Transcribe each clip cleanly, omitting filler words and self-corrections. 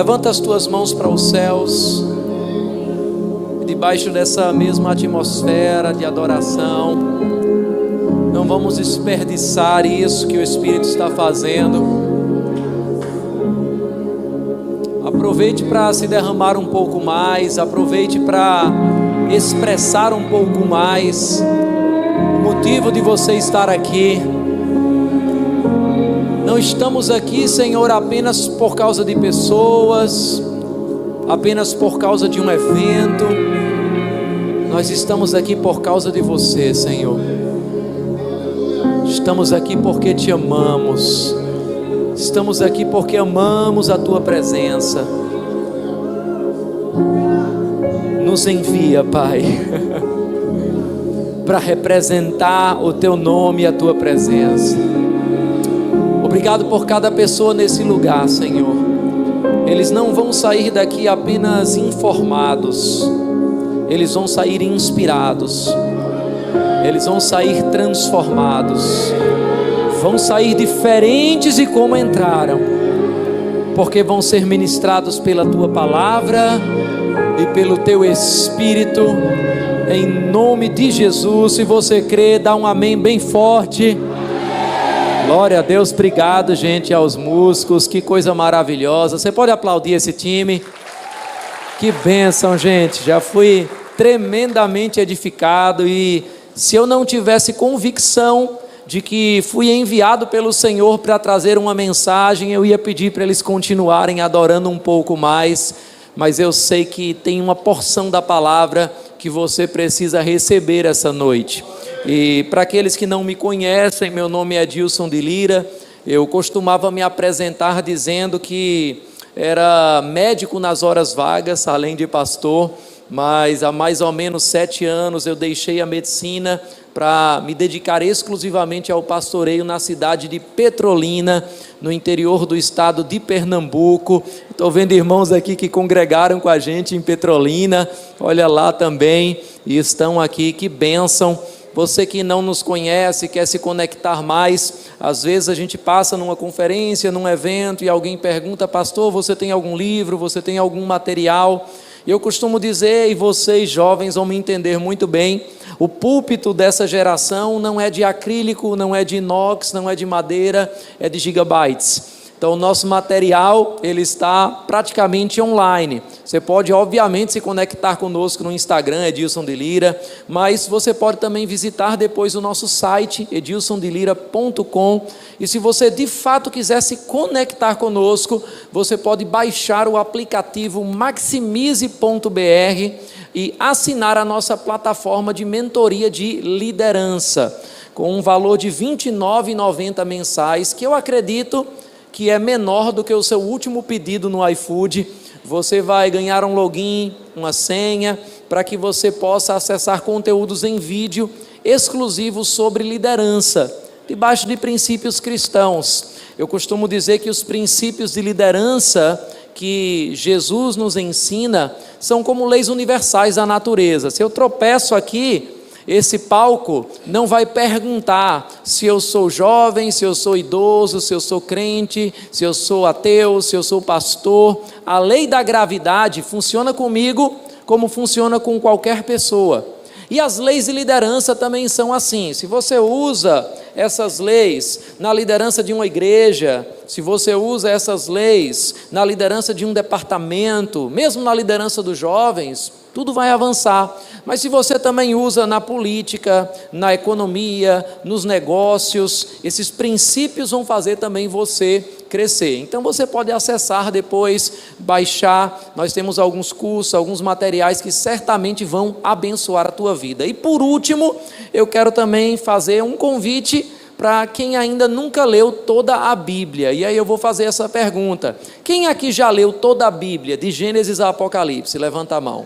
Levanta as tuas mãos para os céus. E debaixo dessa mesma atmosfera de adoração, não vamos desperdiçar isso que o Espírito está fazendo. Aproveite para se derramar um pouco mais. Aproveite para expressar um pouco mais o motivo de você estar aqui. Não estamos aqui, Senhor, apenas por causa de pessoas, apenas por causa de um evento. Nós estamos aqui por causa de você, Senhor. Estamos aqui porque te amamos. Estamos aqui porque amamos a tua presença. Nos envia, Pai, para representar o teu nome e a tua presença. Obrigado por cada pessoa nesse lugar, Senhor. Eles não vão sair daqui apenas informados, eles vão sair inspirados, eles vão sair transformados, vão sair diferentes de como entraram, porque vão ser ministrados pela tua palavra e pelo teu Espírito, em nome de Jesus. Se você crê, dá um amém bem forte. Glória a Deus. Obrigado, gente, aos músicos, que coisa maravilhosa. Você pode aplaudir esse time? Que bênção, gente. Já fui tremendamente edificado, e se eu não tivesse convicção de que fui enviado pelo Senhor para trazer uma mensagem, eu ia pedir para eles continuarem adorando um pouco mais, mas eu sei que tem uma porção da palavra que você precisa receber essa noite. E para aqueles que não me conhecem, meu nome é Edilson de Lira. Eu costumava me apresentar dizendo que era médico nas horas vagas, além de pastor, mas há mais ou menos 7 anos eu deixei a medicina para me dedicar exclusivamente ao pastoreio na cidade de Petrolina, no interior do estado de Pernambuco. Estou vendo irmãos aqui que congregaram com a gente em Petrolina, olha lá também, e estão aqui, que bênção. Você que não nos conhece, quer se conectar mais, às vezes a gente passa numa conferência, num evento, e alguém pergunta: pastor, você tem algum livro, você tem algum material? E eu costumo dizer, e vocês jovens vão me entender muito bem, o púlpito dessa geração não é de acrílico, não é de inox, não é de madeira, é de gigabytes. Então o nosso material, ele está praticamente online. Você pode obviamente se conectar conosco no Instagram, Edilson de Lira, mas você pode também visitar depois o nosso site, edilsondelira.com, e se você de fato quiser se conectar conosco, você pode baixar o aplicativo maximize.br e assinar a nossa plataforma de mentoria de liderança, com um valor de R$ 29,90 mensais, que eu acredito que é menor do que o seu último pedido no iFood. Você vai ganhar um login, uma senha, para que você possa acessar conteúdos em vídeo exclusivos sobre liderança, debaixo de princípios cristãos. Eu costumo dizer que os princípios de liderança que Jesus nos ensina são como leis universais da natureza. Se eu tropeço aqui, esse palco não vai perguntar se eu sou jovem, se eu sou idoso, se eu sou crente, se eu sou ateu, se eu sou pastor. A lei da gravidade funciona comigo como funciona com qualquer pessoa. E as leis de liderança também são assim. Se você usa essas leis na liderança de uma igreja, se você usa essas leis na liderança de um departamento, mesmo na liderança dos jovens, tudo vai avançar. Mas se você também usa na política, na economia, nos negócios, esses princípios vão fazer também você crescer. Então você pode acessar depois, baixar. Nós temos alguns cursos, alguns materiais que certamente vão abençoar a tua vida. E por último, eu quero também fazer um convite para quem ainda nunca leu toda a Bíblia. E aí eu vou fazer essa pergunta: quem aqui já leu toda a Bíblia, de Gênesis a Apocalipse? Levanta a mão.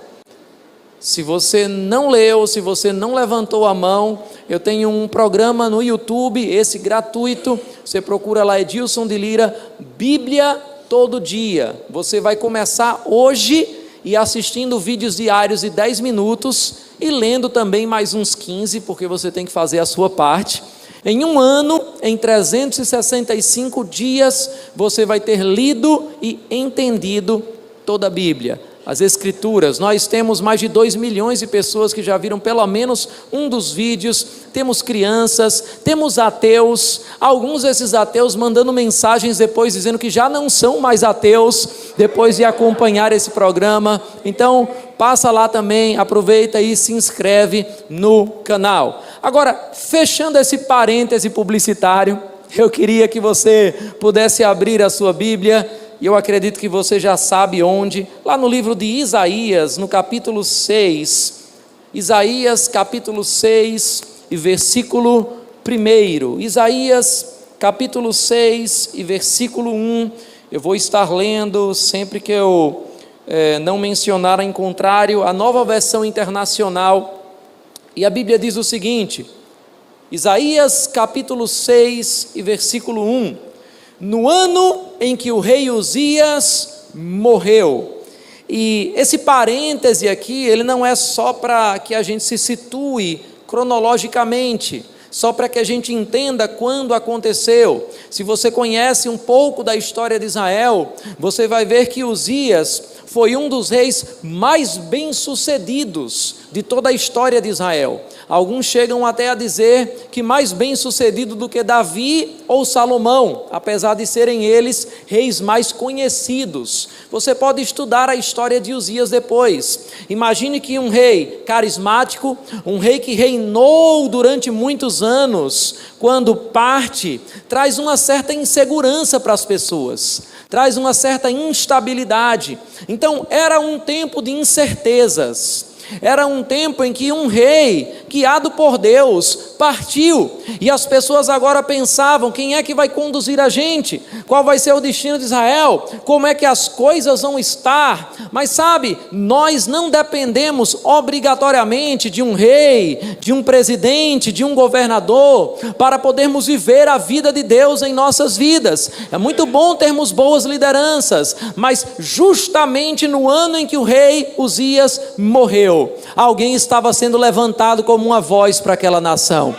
Se você não leu, se você não levantou a mão, eu tenho um programa no YouTube, esse gratuito, você procura lá Edilson de Lira, Bíblia todo dia. Você vai começar hoje e assistindo vídeos diários de 10 minutos e lendo também mais uns 15, porque você tem que fazer a sua parte. Em um ano, em 365 dias, você vai ter lido e entendido toda a Bíblia, as Escrituras. Nós temos mais de 2 milhões de pessoas que já viram pelo menos um dos vídeos. Temos crianças, temos ateus, alguns desses ateus mandando mensagens depois dizendo que já não são mais ateus, depois de acompanhar esse programa. Então, passa lá também, aproveita e se inscreve no canal. Agora, fechando esse parêntese publicitário, eu queria que você pudesse abrir a sua Bíblia, e eu acredito que você já sabe onde, lá no livro de Isaías, no capítulo 6, Isaías capítulo 6 e versículo 1, Isaías capítulo 6 e versículo 1, eu vou estar lendo sempre que eu não mencionar em contrário, a Nova Versão Internacional, e a Bíblia diz o seguinte, Isaías capítulo 6 e versículo 1, no ano em que o rei Uzias morreu. E esse parêntese aqui, ele não é só para que a gente se situe cronologicamente, só para que a gente entenda quando aconteceu. Se você conhece um pouco da história de Israel, você vai ver que Uzias foi um dos reis mais bem-sucedidos de toda a história de Israel. Alguns chegam até a dizer que mais bem-sucedido do que Davi ou Salomão, apesar de serem eles reis mais conhecidos. Você pode estudar a história de Uzias depois. Imagine que um rei carismático, um rei que reinou durante muitos anos, quando parte, traz uma certa insegurança para as pessoas, traz uma certa instabilidade. Então era um tempo de incertezas. Era um tempo em que um rei, guiado por Deus, partiu, e as pessoas agora pensavam, quem é que vai conduzir a gente? Qual vai ser o destino de Israel? Como é que as coisas vão estar? Mas sabe, nós não dependemos obrigatoriamente de um rei, de um presidente, de um governador, para podermos viver a vida de Deus em nossas vidas. É muito bom termos boas lideranças, mas justamente no ano em que o rei Uzias morreu, alguém estava sendo levantado como uma voz para aquela nação.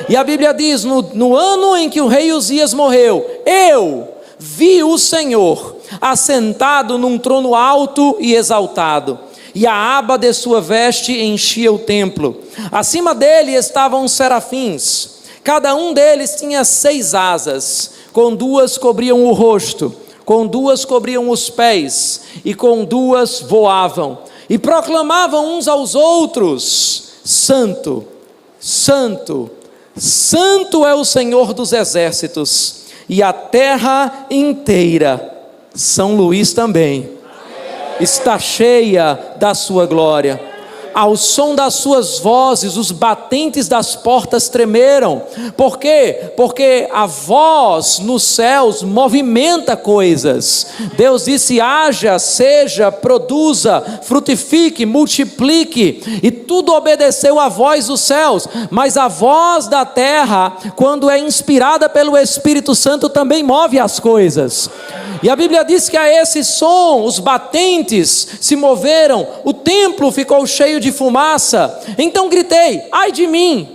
E a Bíblia diz, no ano em que o rei Uzias morreu, eu vi o Senhor assentado num trono alto e exaltado, e a aba de sua veste enchia o templo. Acima dele estavam os serafins, cada um deles tinha 6 asas, com 2 cobriam o rosto, com 2 cobriam os pés, e com 2 voavam, e proclamavam uns aos outros, Santo, Santo, Santo é o Senhor dos exércitos, e a terra inteira, São Luís também, está cheia da sua glória. Ao som das suas vozes, os batentes das portas tremeram. Por quê? Porque a voz nos céus movimenta coisas. Deus disse, haja, seja, produza, frutifique, multiplique, e tudo obedeceu à voz dos céus. Mas a voz da terra, quando é inspirada pelo Espírito Santo, também move as coisas. E a Bíblia diz que a esse som, os batentes se moveram, o templo ficou cheio de fumaça. Então gritei, ai de mim,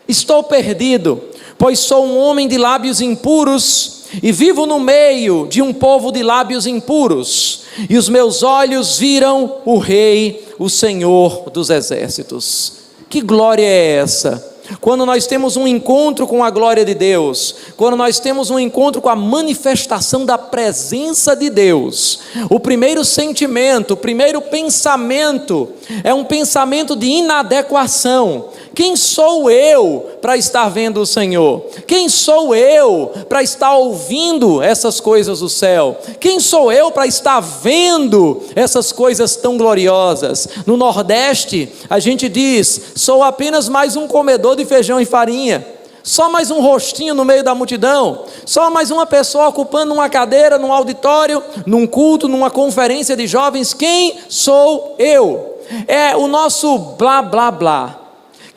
estou perdido, pois sou um homem de lábios impuros, e vivo no meio de um povo de lábios impuros, e os meus olhos viram o Rei, o Senhor dos exércitos. Que glória é essa? Quando nós temos um encontro com a glória de Deus, quando nós temos um encontro com a manifestação da presença de Deus, o primeiro sentimento, o primeiro pensamento, é um pensamento de inadequação. Quem sou eu para estar vendo o Senhor? Quem sou eu para estar ouvindo essas coisas do céu? Quem sou eu para estar vendo essas coisas tão gloriosas? No Nordeste, a gente diz, sou apenas mais um comedor de feijão e farinha, só mais um rostinho no meio da multidão, só mais uma pessoa ocupando uma cadeira num auditório, num culto, numa conferência de jovens. Quem sou eu? É o nosso blá blá blá.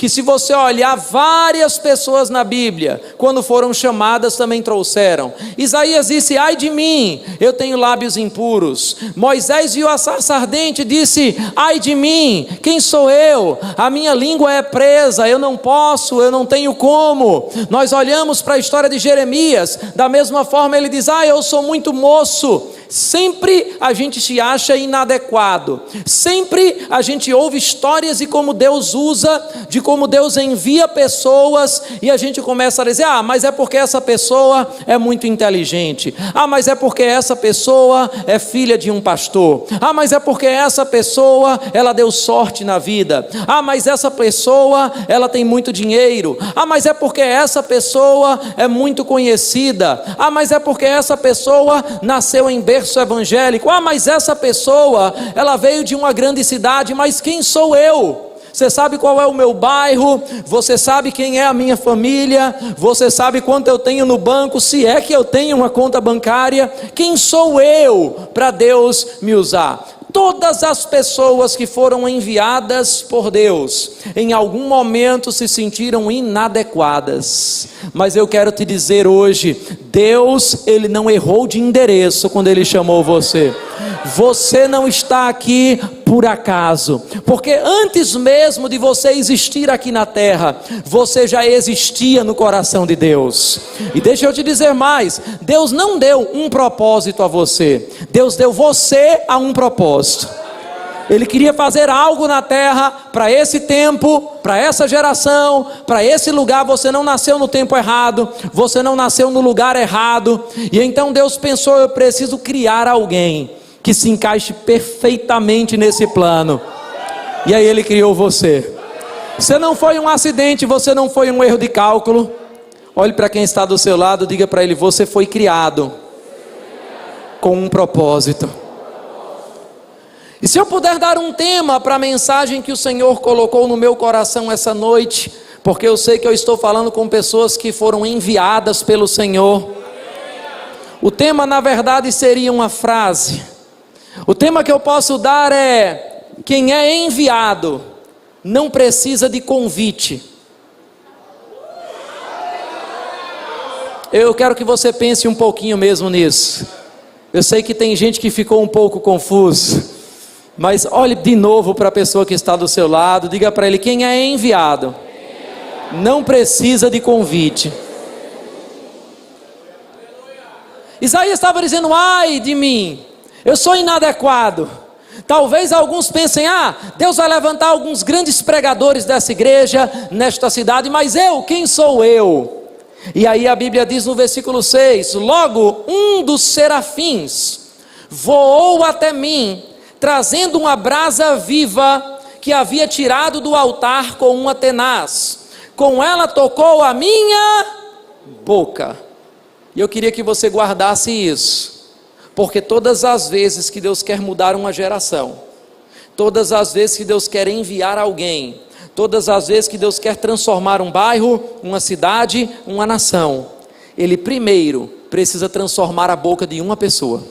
que se você olhar, várias pessoas na Bíblia, quando foram chamadas, também trouxeram. Isaías disse: ai de mim, eu tenho lábios impuros. Moisés viu a sarça ardente e disse: ai de mim, quem sou eu? A minha língua é presa, eu não posso, eu não tenho como. Nós olhamos para a história de Jeremias, da mesma forma ele diz: eu sou muito moço. Sempre a gente se acha inadequado, sempre a gente ouve histórias de como Deus usa, de como Deus envia pessoas, e a gente começa a dizer: mas é porque essa pessoa é muito inteligente, mas é porque essa pessoa é filha de um pastor, mas é porque essa pessoa, ela deu sorte na vida, mas essa pessoa, ela tem muito dinheiro, mas é porque essa pessoa é muito conhecida, mas é porque essa pessoa nasceu em berço evangélico, mas essa pessoa, ela veio de uma grande cidade, mas quem sou eu? Você sabe qual é o meu bairro, você sabe quem é a minha família, você sabe quanto eu tenho no banco, se é que eu tenho uma conta bancária, quem sou eu para Deus me usar? Todas as pessoas que foram enviadas por Deus, em algum momento se sentiram inadequadas, mas eu quero te dizer hoje, Deus, Ele não errou de endereço quando Ele chamou você. Você não está aqui por acaso, porque antes mesmo de você existir aqui na terra, você já existia no coração de Deus. E deixa eu te dizer mais, Deus não deu um propósito a você, Deus deu você a um propósito. Ele queria fazer algo na terra, para esse tempo, para essa geração, para esse lugar. Você não nasceu no tempo errado, você não nasceu no lugar errado, e então Deus pensou: eu preciso criar alguém que se encaixe perfeitamente nesse plano, e aí Ele criou você. Você não foi um acidente, você não foi um erro de cálculo. Olhe para quem está do seu lado, diga para ele: você foi criado com um propósito. E se eu puder dar um tema para a mensagem que o Senhor colocou no meu coração essa noite, porque eu sei que eu estou falando com pessoas que foram enviadas pelo Senhor, o tema na verdade seria uma frase. O tema que eu posso dar é: quem é enviado não precisa de convite. Eu quero que você pense um pouquinho mesmo nisso. Eu sei que tem gente que ficou um pouco confuso, mas olhe de novo para a pessoa que está do seu lado, diga para ele: quem é enviado não precisa de convite. Isaías estava dizendo: ai de mim, eu sou inadequado. Talvez alguns pensem: Deus vai levantar alguns grandes pregadores dessa igreja, nesta cidade, mas eu, quem sou eu? E aí a Bíblia diz no versículo 6, logo um dos serafins voou até mim, trazendo uma brasa viva que havia tirado do altar com uma tenaz, com ela tocou a minha boca. E eu queria que você guardasse isso, porque todas as vezes que Deus quer mudar uma geração, todas as vezes que Deus quer enviar alguém, todas as vezes que Deus quer transformar um bairro, uma cidade, uma nação, Ele primeiro precisa transformar a boca de uma pessoa.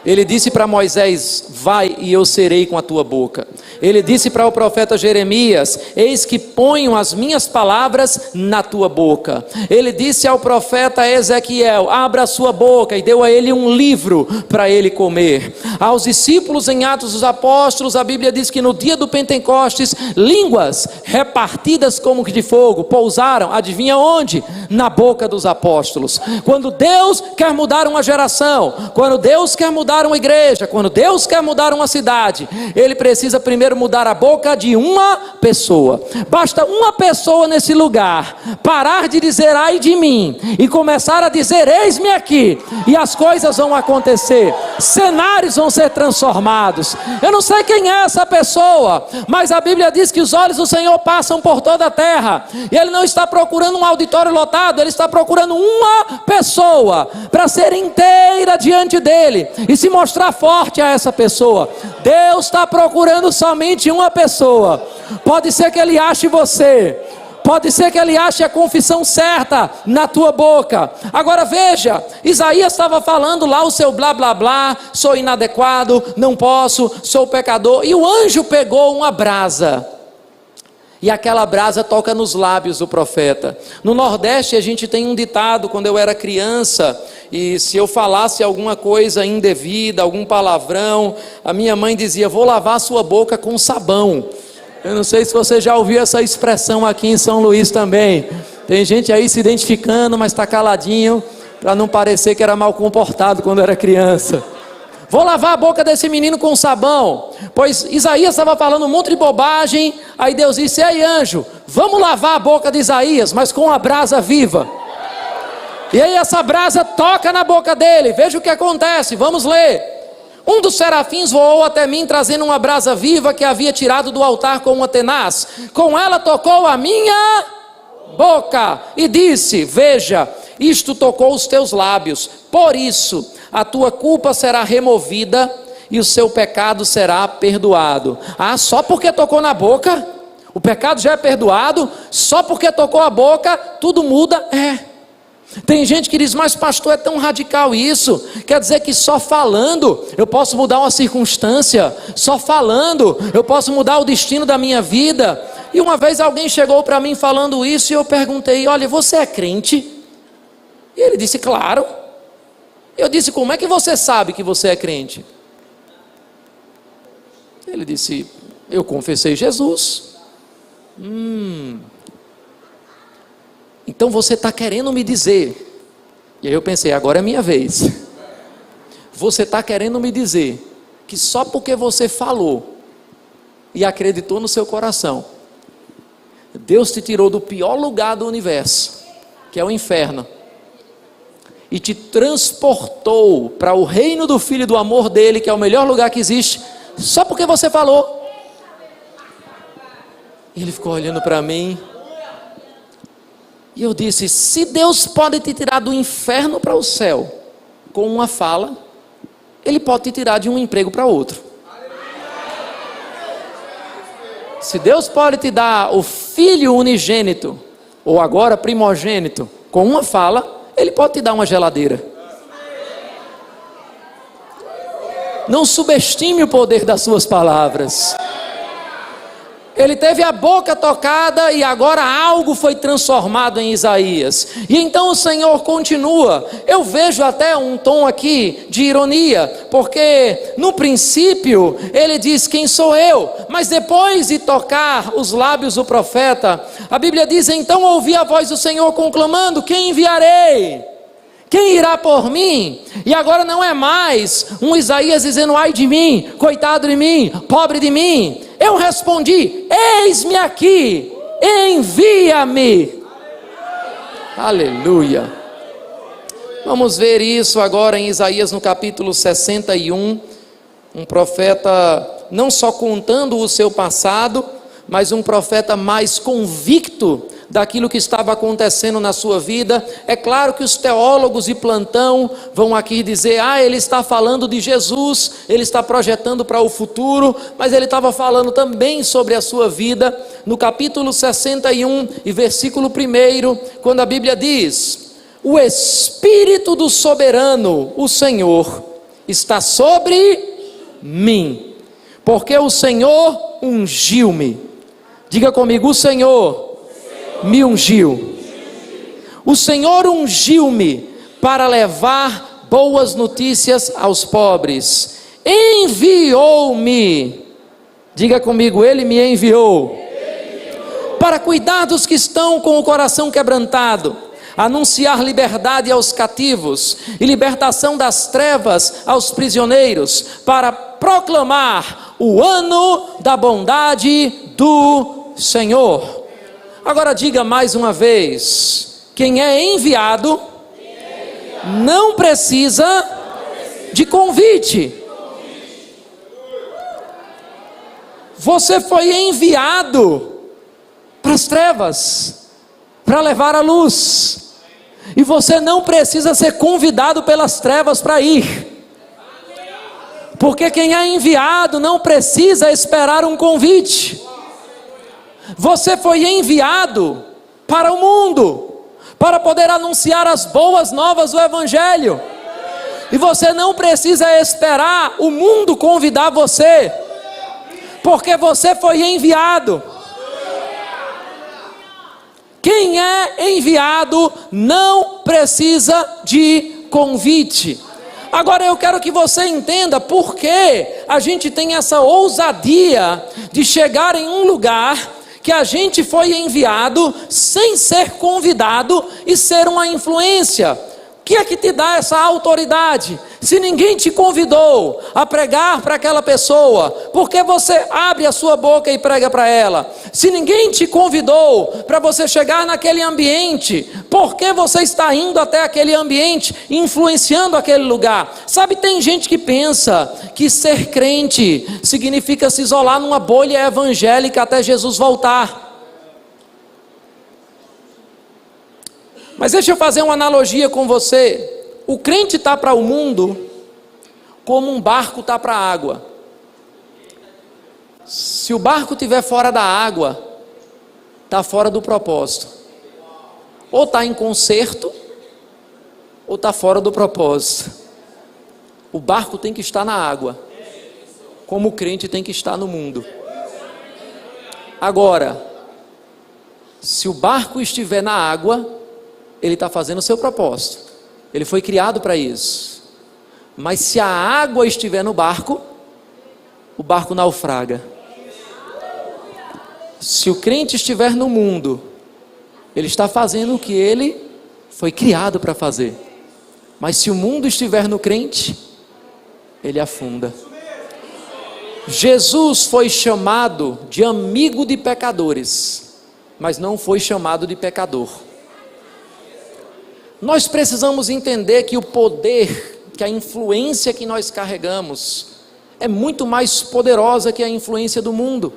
Ele disse para Moisés: vai e eu serei com a tua boca. Ele disse para o profeta Jeremias: eis que ponho as minhas palavras na tua boca. Ele disse ao profeta Ezequiel: abra a sua boca, e deu a ele um livro para ele comer. Aos discípulos em Atos dos Apóstolos, a Bíblia diz que no dia do Pentecostes, línguas repartidas como que de fogo pousaram, adivinha onde? Na boca dos apóstolos. Quando Deus quer mudar uma geração, quando Deus quer mudar uma igreja, quando Deus quer mudar uma cidade, Ele precisa primeiro mudar a boca de uma pessoa. Basta uma pessoa nesse lugar parar de dizer ai de mim e começar a dizer eis-me aqui, e as coisas vão acontecer, cenários vão ser transformados. Eu não sei quem é essa pessoa, mas a Bíblia diz que os olhos do Senhor passam por toda a terra, e Ele não está procurando um auditório lotado, Ele está procurando uma pessoa para ser inteira diante dEle e se mostrar forte a essa pessoa. Deus está procurando somente uma pessoa. Pode ser que Ele ache você, pode ser que Ele ache a confissão certa na tua boca. Agora veja, Isaías estava falando lá o seu blá blá blá, sou inadequado, não posso, sou pecador, e o anjo pegou uma brasa e aquela brasa toca nos lábios do profeta. No Nordeste a gente tem um ditado, quando eu era criança, e se eu falasse alguma coisa indevida, algum palavrão, a minha mãe dizia: vou lavar a sua boca com sabão. Eu não sei se você já ouviu essa expressão aqui em São Luís também. Tem gente aí se identificando, mas está caladinho, para não parecer que era mal comportado quando era criança. Vou lavar a boca desse menino com sabão. Pois Isaías estava falando um monte de bobagem. Aí Deus disse: ei, anjo, vamos lavar a boca de Isaías, mas com a brasa viva. E aí essa brasa toca na boca dele. Veja o que acontece, vamos ler. Um dos serafins voou até mim, trazendo uma brasa viva que havia tirado do altar com uma tenaz. Com ela tocou a minha boca e disse: veja, isto tocou os teus lábios. Por isso a tua culpa será removida e o seu pecado será perdoado. Ah, só porque tocou na boca, o pecado já é perdoado? Só porque tocou a boca, tudo muda? Tem gente que diz: mas pastor, é tão radical isso, quer dizer que só falando eu posso mudar uma circunstância, só falando eu posso mudar o destino da minha vida. E uma vez alguém chegou para mim falando isso, e eu perguntei: olha, você é crente? E ele disse: claro. Eu disse: como é que você sabe que você é crente? Ele disse: eu confessei Jesus. Então você está querendo me dizer, e aí eu pensei: agora é minha vez. Você está querendo me dizer que só porque você falou e acreditou no seu coração, Deus te tirou do pior lugar do universo, que é o inferno, e te transportou para o reino do Filho do amor dele, que é o melhor lugar que existe, só porque você falou? Ele ficou olhando para mim, e eu disse: se Deus pode te tirar do inferno para o céu com uma fala, Ele pode te tirar de um emprego para outro. Se Deus pode te dar o filho unigênito, ou agora primogênito, com uma fala, Ele pode te dar uma geladeira. Não subestime o poder das suas palavras. Ele teve a boca tocada e agora algo foi transformado em Isaías. E então o Senhor continua. Eu vejo até um tom aqui de ironia, porque no princípio ele diz: quem sou eu? Mas depois de tocar os lábios do profeta, a Bíblia diz: então ouvi a voz do Senhor conclamando: quem enviarei? Quem irá por mim? E agora não é mais um Isaías dizendo: ai de mim, coitado de mim, pobre de mim. Eu respondi: eis-me aqui, envia-me. Aleluia. Vamos ver isso agora em Isaías no capítulo 61. Um profeta não só contando o seu passado, mas um profeta mais convicto daquilo que estava acontecendo na sua vida. É claro que os teólogos de plantão vão aqui dizer: ele está falando de Jesus, ele está projetando para o futuro, mas ele estava falando também sobre a sua vida. No capítulo 61 e versículo 1, quando a Bíblia diz: o Espírito do soberano, o Senhor, está sobre mim, porque o Senhor ungiu-me. Diga comigo: o Senhor me ungiu. O Senhor ungiu-me para levar boas notícias aos pobres. Enviou-me. Diga comigo: Ele me enviou. Para cuidar dos que estão com o coração quebrantado, anunciar liberdade aos cativos e libertação das trevas aos prisioneiros, para proclamar o ano da bondade do Senhor. Agora diga mais uma vez: quem é enviado não precisa de convite. Você foi enviado para as trevas, para levar a luz, e você não precisa ser convidado pelas trevas para ir, porque quem é enviado não precisa esperar um convite. Você foi enviado para o mundo, para poder anunciar as boas novas do Evangelho, e você não precisa esperar o mundo convidar você, porque você foi enviado. Quem é enviado não precisa de convite. Agora eu quero que você entenda por que a gente tem essa ousadia de chegar em um lugar que a gente foi enviado sem ser convidado e ser uma influência. O que é que te dá essa autoridade? Se ninguém te convidou a pregar para aquela pessoa, por que você abre a sua boca e prega para ela? Se ninguém te convidou para você chegar naquele ambiente, por que você está indo até aquele ambiente, influenciando aquele lugar? Sabe, tem gente que pensa que ser crente significa se isolar numa bolha evangélica até Jesus voltar. Mas deixa eu fazer uma analogia com você. O crente está para o mundo como um barco está para a água. Se o barco estiver fora da água, está fora do propósito. Ou está em conserto, ou está fora do propósito. O barco tem que estar na água, como o crente tem que estar no mundo. Agora, se o barco estiver na água, ele está fazendo o seu propósito, ele foi criado para isso. Mas se a água estiver no barco, o barco naufraga. Se o crente estiver no mundo, ele está fazendo o que ele foi criado para fazer. Mas se o mundo estiver no crente, ele afunda. Jesus foi chamado de amigo de pecadores, mas não foi chamado de pecador. Nós precisamos entender que o poder, que a influência que nós carregamos é muito mais poderosa que a influência do mundo.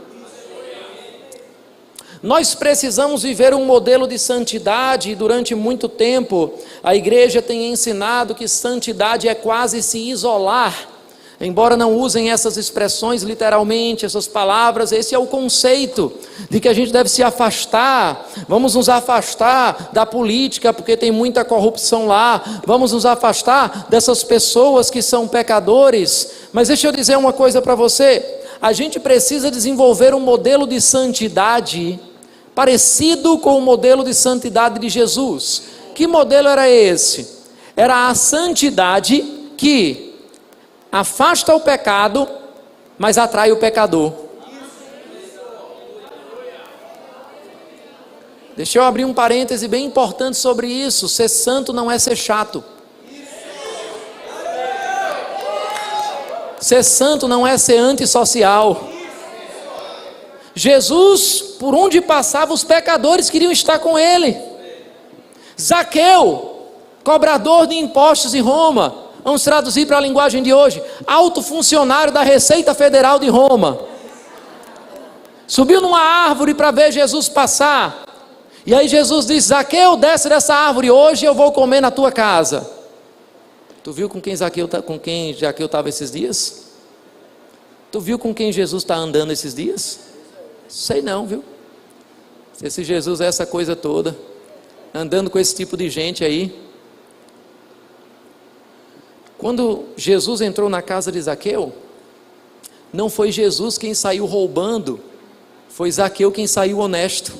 Nós precisamos viver um modelo de santidade, e durante muito tempo a igreja tem ensinado que santidade é quase se isolar. Embora não usem essas expressões literalmente, essas palavras, esse é o conceito de que a gente deve se afastar. Vamos nos afastar da política porque tem muita corrupção lá, vamos nos afastar dessas pessoas que são pecadores. Mas deixa eu dizer uma coisa para você, a gente precisa desenvolver um modelo de santidade parecido com o modelo de santidade de Jesus. Que modelo era esse? Era a santidade que afasta o pecado, mas atrai o pecador. Deixa eu abrir um parêntese bem importante sobre isso. Ser santo não é ser chato. Ser santo não é ser antissocial. Jesus, por onde passava, os pecadores queriam estar com ele. Zaqueu, cobrador de impostos em Roma, vamos traduzir para a linguagem de hoje, alto funcionário da Receita Federal de Roma, subiu numa árvore para ver Jesus passar, e aí Jesus disse: Zaqueu, desce dessa árvore, hoje eu vou comer na tua casa. Tu viu com quem Zaqueu estava esses dias? Tu viu com quem Jesus está andando esses dias? Sei não, viu? Se esse Jesus é essa coisa toda, andando com esse tipo de gente aí. Quando Jesus entrou na casa de Zaqueu, não foi Jesus quem saiu roubando, foi Zaqueu quem saiu honesto.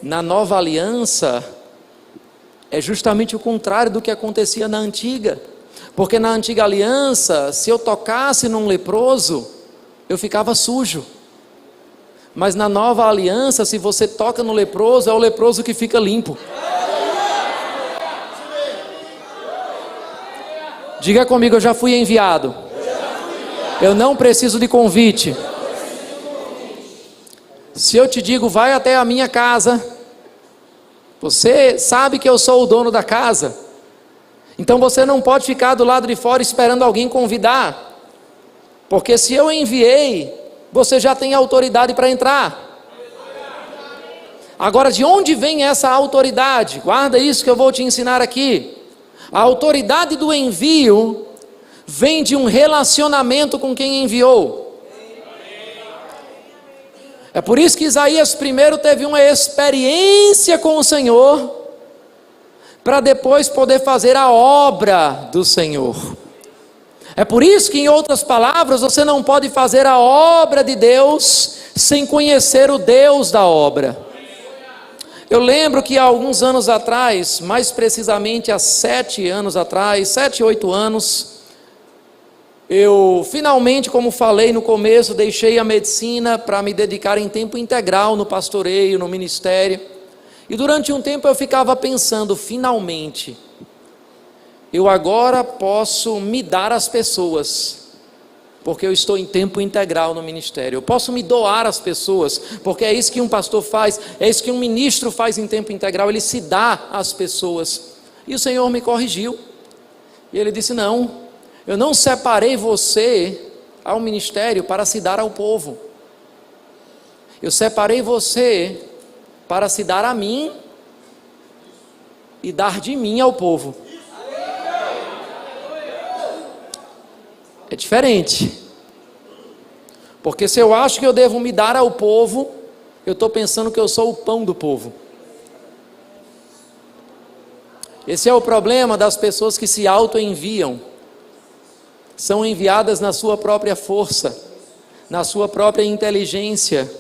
Na nova aliança, é justamente o contrário do que acontecia na antiga, porque na antiga aliança, se eu tocasse num leproso, eu ficava sujo. Mas na nova aliança, se você toca no leproso, é o leproso que fica limpo. Diga comigo, eu já fui enviado. Eu não preciso de convite. Se eu te digo, vai até a minha casa, você sabe que eu sou o dono da casa. Então você não pode ficar do lado de fora esperando alguém convidar. Porque se eu enviei, você já tem autoridade para entrar. Agora, de onde vem essa autoridade? Guarda isso que eu vou te ensinar aqui. A autoridade do envio vem de um relacionamento com quem enviou. É por isso que Isaías primeiro teve uma experiência com o Senhor, para depois poder fazer a obra do Senhor. É por isso que, em outras palavras, você não pode fazer a obra de Deus sem conhecer o Deus da obra. Eu lembro que há alguns anos atrás, mais precisamente há 7 anos atrás, 7, 8 anos, eu finalmente, como falei no começo, deixei a medicina para me dedicar em tempo integral no pastoreio, no ministério. E durante um tempo eu ficava pensando, finalmente, eu agora posso me dar às pessoas, porque eu estou em tempo integral no ministério. Eu posso me doar às pessoas, porque é isso que um pastor faz, é isso que um ministro faz em tempo integral, ele se dá às pessoas. E o Senhor me corrigiu, e Ele disse, não, eu não separei você ao ministério para se dar ao povo, eu separei você para se dar a mim, e dar de mim ao povo. É diferente, porque se eu acho que eu devo me dar ao povo, eu estou pensando que eu sou o pão do povo. Esse é o problema das pessoas que se auto-enviam, são enviadas na sua própria força, na sua própria inteligência.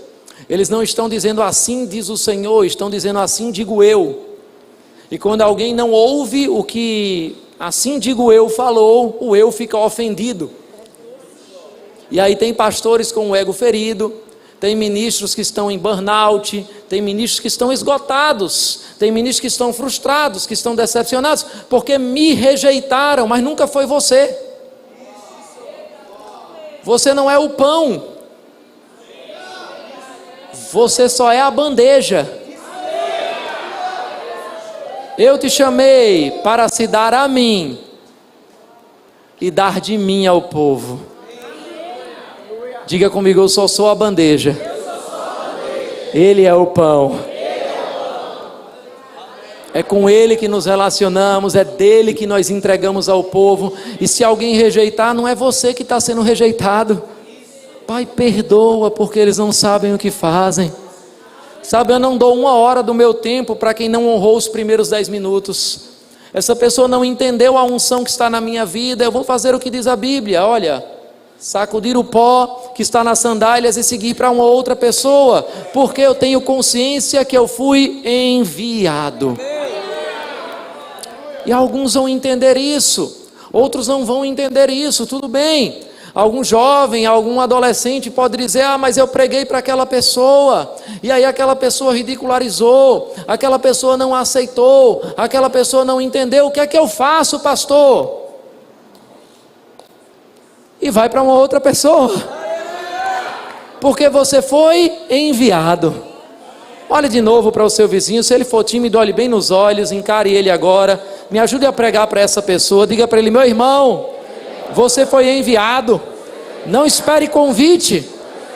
Eles não estão dizendo assim diz o Senhor, estão dizendo assim digo eu. E quando alguém não ouve o que assim digo eu falou, o eu fica ofendido. E aí tem pastores com o ego ferido, tem ministros que estão em burnout, tem ministros que estão esgotados, tem ministros que estão frustrados, que estão decepcionados, porque me rejeitaram, mas nunca foi você. Você não é o pão, você só é a bandeja. Eu te chamei para se dar a mim e dar de mim ao povo. Diga comigo, eu só sou a bandeja. Ele é o pão. É com Ele que nos relacionamos, é dele que nós entregamos ao povo. E se alguém rejeitar, não é você que está sendo rejeitado. Pai, perdoa, porque eles não sabem o que fazem. Sabe, eu não dou 1 hora do meu tempo para quem não honrou os primeiros 10 minutos. Essa pessoa não entendeu a unção que está na minha vida. Eu vou fazer o que diz a Bíblia, olha, sacudir o pó que está nas sandálias e seguir para uma outra pessoa, porque eu tenho consciência que eu fui enviado. E alguns vão entender isso, outros não vão entender isso, tudo bem. Algum jovem, algum adolescente pode dizer, mas eu preguei para aquela pessoa, e aí aquela pessoa ridicularizou, aquela pessoa não aceitou, aquela pessoa não entendeu, o que é que eu faço, pastor? E vai para uma outra pessoa, porque você foi enviado. Olhe de novo para o seu vizinho, se ele for tímido, olhe bem nos olhos, encare ele agora, me ajude a pregar para essa pessoa, diga para ele, meu irmão, você foi enviado, não espere convite,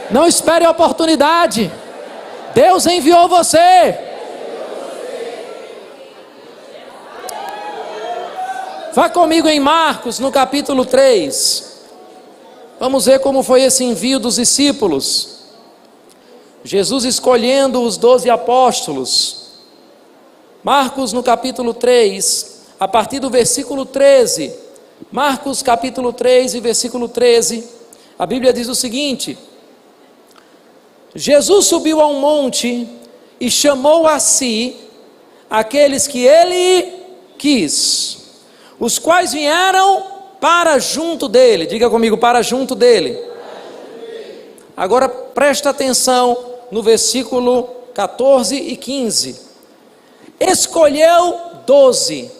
não espere oportunidade, Deus enviou você. Vá comigo em Marcos, no capítulo 3, vamos ver como foi esse envio dos discípulos, Jesus escolhendo os 12 apóstolos. Marcos no capítulo 3, a partir do versículo 13, Marcos capítulo 3 e versículo 13, a Bíblia diz o seguinte: Jesus subiu a um monte e chamou a si aqueles que ele quis, os quais vieram para junto dele. Diga comigo, para junto dele. Agora presta atenção no versículo 14 e 15. Escolheu 12,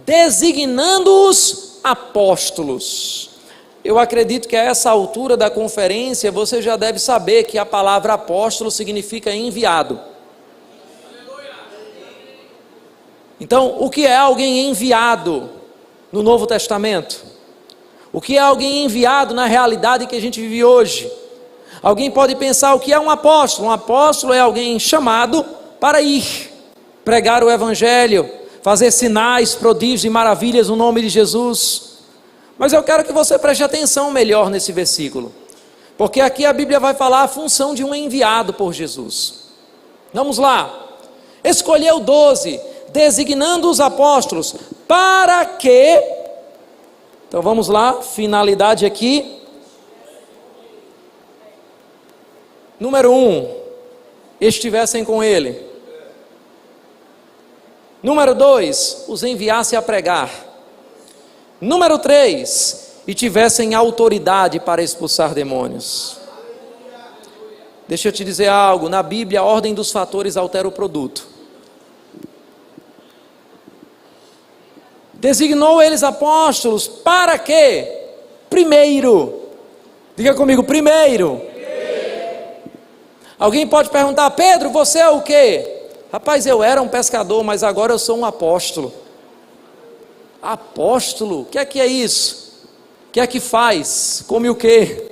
designando-os apóstolos. Eu acredito que a essa altura da conferência você já deve saber que a palavra apóstolo significa enviado. Então, o que é alguém enviado no Novo Testamento? O que é alguém enviado na realidade que a gente vive hoje? Alguém pode pensar o que é um apóstolo? Um apóstolo é alguém chamado para ir, pregar o evangelho, fazer sinais, prodígios e maravilhas no nome de Jesus. Mas eu quero que você preste atenção melhor nesse versículo, porque aqui a Bíblia vai falar a função de um enviado por Jesus. Vamos lá. Escolheu 12, designando os apóstolos, para que Então vamos lá, finalidade aqui. Número 1, estivessem com ele. Número 2, os enviasse a pregar. Número 3, e tivessem autoridade para expulsar demônios. Deixa eu te dizer algo, na Bíblia a ordem dos fatores altera o produto. Designou eles apóstolos para quê? Primeiro, diga comigo, primeiro. Alguém pode perguntar: Pedro, você é o quê? Rapaz, eu era um pescador, mas agora eu sou um apóstolo. Apóstolo? O que é isso? O que é que faz? Come o quê?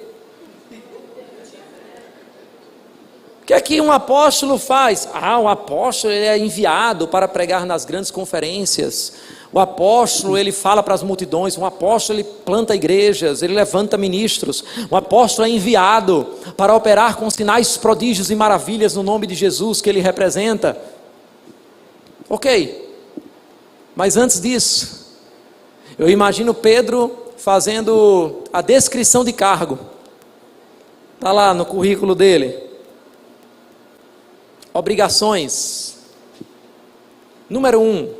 O que é que um apóstolo faz? Um apóstolo ele é enviado para pregar nas grandes conferências. O apóstolo ele fala para as multidões. Um apóstolo ele planta igrejas, ele levanta ministros. Um apóstolo é enviado para operar com sinais, prodígios e maravilhas no nome de Jesus que ele representa. Ok, mas antes disso, eu imagino Pedro fazendo a descrição de cargo. Está lá no currículo dele. Obrigações. Número 1,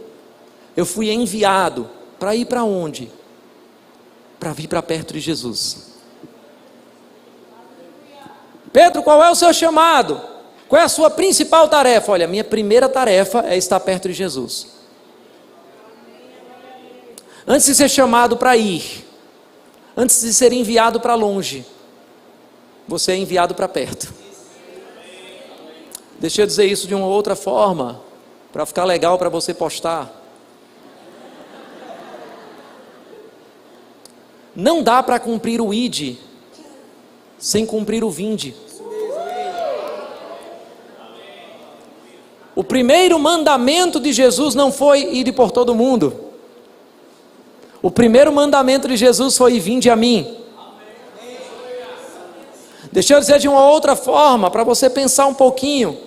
eu fui enviado para ir para onde? Para vir para perto de Jesus. Pedro, qual é o seu chamado? Qual é a sua principal tarefa? Olha, minha primeira tarefa é estar perto de Jesus. Antes de ser chamado para ir, antes de ser enviado para longe, você é enviado para perto. Deixa eu dizer isso de uma outra forma, para ficar legal para você postar. Não dá para cumprir o ide sem cumprir o vinde. O primeiro mandamento de Jesus não foi ir por todo mundo. O primeiro mandamento de Jesus foi: vinde a mim. Deixa eu dizer de uma outra forma, para você pensar um pouquinho,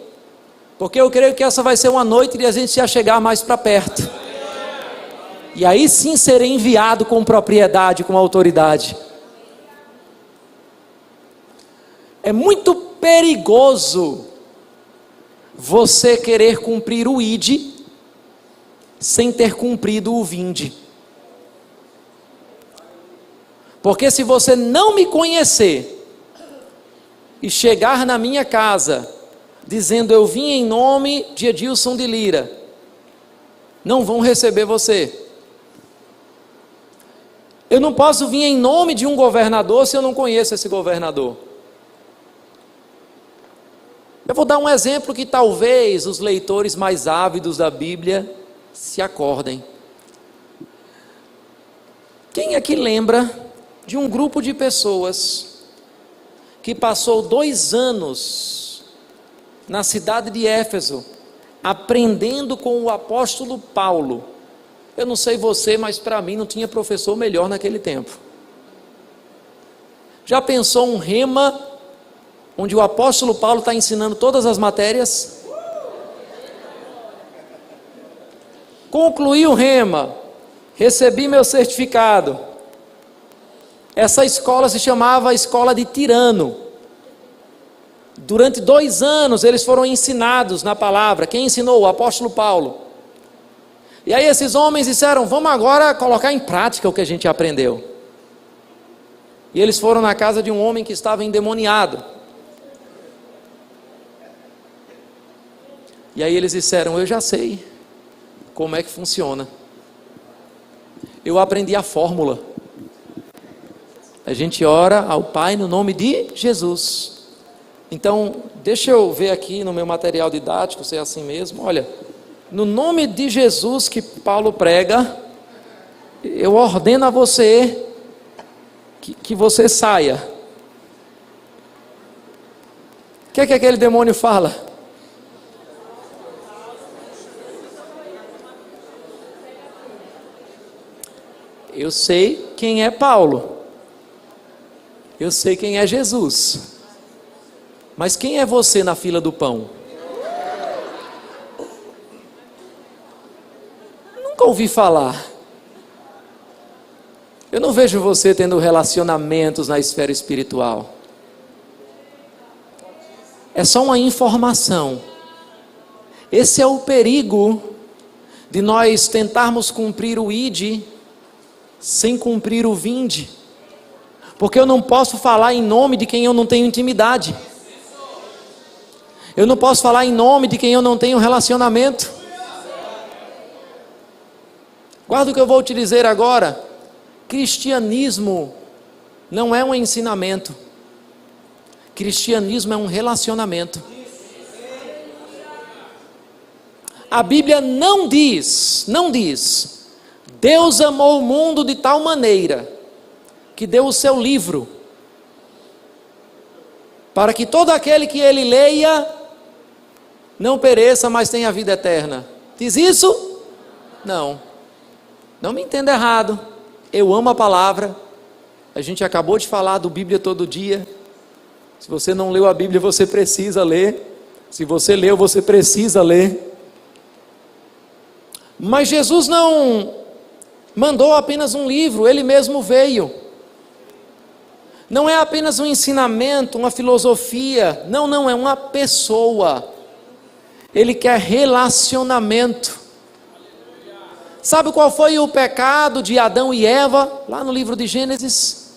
porque eu creio que essa vai ser uma noite de a gente se achegar mais para perto. E aí sim ser enviado com propriedade, com autoridade. É muito perigoso você querer cumprir o ide sem ter cumprido o vinde. Porque se você não me conhecer e chegar na minha casa dizendo eu vim em nome de Edilson de Lira, não vão receber você. Eu não posso vir em nome de um governador se eu não conheço esse governador. Eu vou dar um exemplo que talvez os leitores mais ávidos da Bíblia se acordem. Quem aqui lembra de um grupo de pessoas que passou 2 anos na cidade de Éfeso, aprendendo com o apóstolo Paulo? Eu não sei você, mas para mim não tinha professor melhor naquele tempo. Já pensou um rema, onde o apóstolo Paulo está ensinando todas as matérias? Concluí o rema, recebi meu certificado. Essa escola se chamava Escola de Tirano. Durante 2 anos eles foram ensinados na palavra. Quem ensinou? O apóstolo Paulo. E aí esses homens disseram: vamos agora colocar em prática o que a gente aprendeu. E eles foram na casa de um homem que estava endemoniado. E aí eles disseram: eu já sei como é que funciona. Eu aprendi a fórmula. A gente ora ao Pai no nome de Jesus. Então, deixa eu ver aqui no meu material didático, se é assim mesmo. Olha, no nome de Jesus que Paulo prega, eu ordeno a você que você saia. O que é que aquele demônio fala? Eu sei quem é Paulo. Eu sei quem é Jesus. Mas quem é você na fila do pão? Nunca ouvi falar. Eu não vejo você tendo relacionamentos na esfera espiritual. É só uma informação. Esse é o perigo de nós tentarmos cumprir o ide sem cumprir o vinde. Porque eu não posso falar em nome de quem eu não tenho intimidade. Eu não posso falar em nome de quem eu não tenho relacionamento. Guarda o que eu vou te dizer agora. Cristianismo não é um ensinamento. Cristianismo é um relacionamento. A Bíblia não diz, Deus amou o mundo de tal maneira que deu o seu livro para que todo aquele que ele leia não pereça, mas tenha vida eterna. Diz isso? Não. Não me entenda errado. Eu amo a palavra. A gente acabou de falar do Bíblia todo dia. Se você não leu a Bíblia, você precisa ler. Se você leu, você precisa ler. Mas Jesus não mandou apenas um livro, Ele mesmo veio. Não é apenas um ensinamento, uma filosofia. Não, é uma pessoa. Ele quer relacionamento. Sabe qual foi o pecado de Adão e Eva, lá no livro de Gênesis?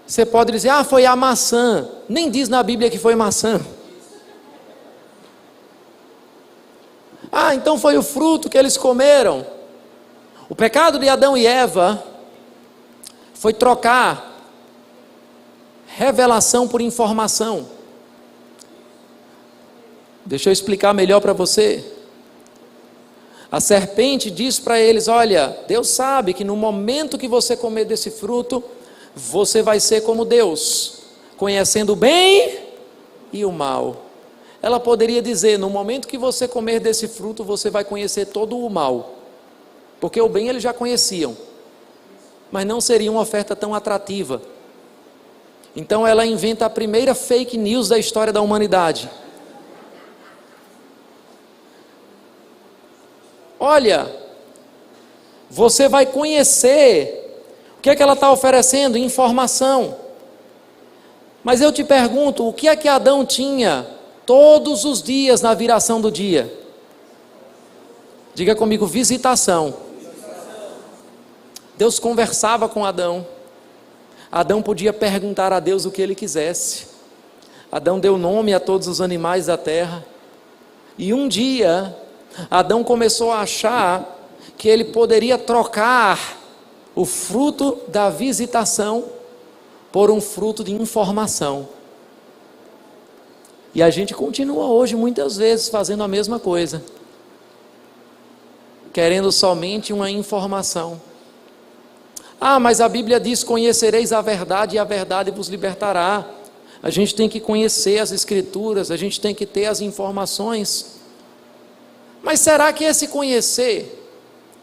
Você pode dizer, foi a maçã. Nem diz na Bíblia que foi maçã. Então foi o fruto que eles comeram. O pecado de Adão e Eva foi trocar revelação por informação. Deixa eu explicar melhor para você. A serpente diz para eles, olha, Deus sabe que no momento que você comer desse fruto, você vai ser como Deus, conhecendo o bem e o mal. Ela poderia dizer, no momento que você comer desse fruto, você vai conhecer todo o mal, porque o bem eles já conheciam, mas não seria uma oferta tão atrativa. Então ela inventa a primeira fake news da história da humanidade. Olha, você vai conhecer. O que é que ela está oferecendo? Informação. Mas eu te pergunto, o que é que Adão tinha todos os dias na viração do dia? Diga comigo, visitação. Deus conversava com Adão. Adão podia perguntar a Deus o que ele quisesse. Adão deu nome a todos os animais da terra. E um dia, Adão começou a achar que ele poderia trocar o fruto da visitação por um fruto de informação. E a gente continua hoje muitas vezes fazendo a mesma coisa, querendo somente uma informação. Mas a Bíblia diz, conhecereis a verdade e a verdade vos libertará. A gente tem que conhecer as Escrituras, a gente tem que ter as informações. Mas será que esse conhecer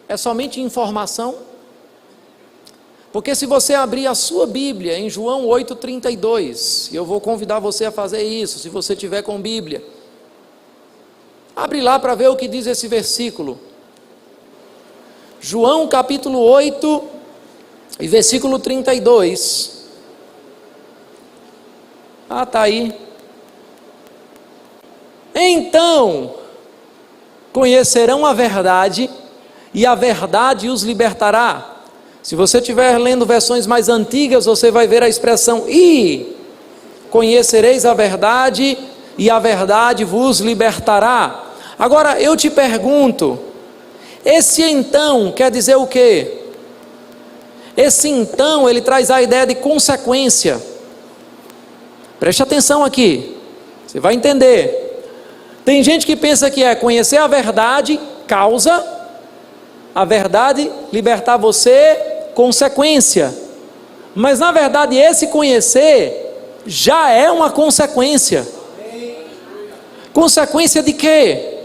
é somente informação? Porque se você abrir a sua Bíblia em João 8,32, e eu vou convidar você a fazer isso, se você tiver com Bíblia, abre lá para ver o que diz esse versículo. João capítulo 8 e versículo 32. Está aí. Então conhecerão a verdade, e a verdade os libertará. Se você estiver lendo versões mais antigas, você vai ver a expressão, e conhecereis a verdade, e a verdade vos libertará. Agora eu te pergunto, esse então quer dizer o quê? Esse então, ele traz a ideia de consequência. Preste atenção aqui, você vai entender. Tem gente que pensa que conhecer a verdade, causa, a verdade libertar você, consequência. Mas na verdade esse conhecer já é uma consequência. Consequência de quê?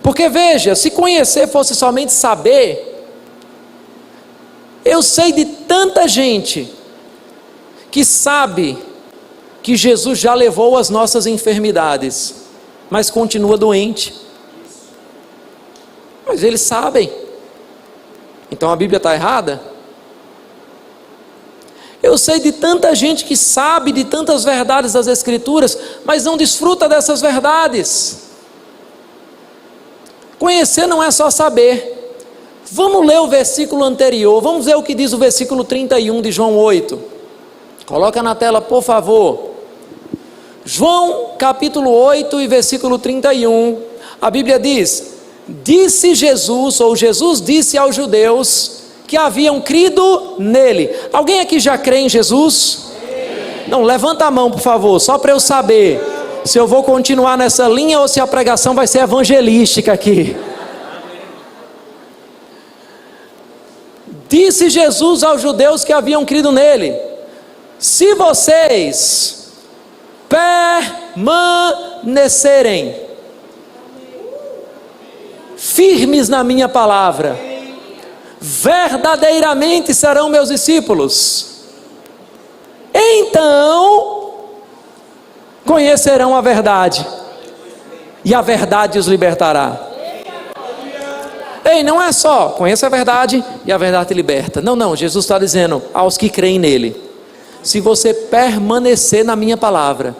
Porque veja, se conhecer fosse somente saber, eu sei de tanta gente que sabe que Jesus já levou as nossas enfermidades, mas continua doente. Mas eles sabem. Então a Bíblia está errada? Eu sei de tanta gente que sabe de tantas verdades das Escrituras, mas não desfruta dessas verdades. Conhecer não é só saber. Vamos ler o versículo anterior, vamos ver o que diz o versículo 31 de João 8. Coloca na tela, por favor. João capítulo 8 e versículo 31. A Bíblia diz: disse Jesus, ou Jesus disse aos judeus que haviam crido nele. Alguém aqui já crê em Jesus? Não, levanta a mão, por favor, só para eu saber se eu vou continuar nessa linha ou se a pregação vai ser evangelística aqui. Disse Jesus aos judeus que haviam crido nele: se vocês permanecerem firmes na minha palavra, verdadeiramente serão meus discípulos. Então conhecerão a verdade, e a verdade os libertará. Ei, não é só conheça a verdade e a verdade te liberta. Não, Jesus está dizendo aos que creem nele: se você permanecer na minha palavra,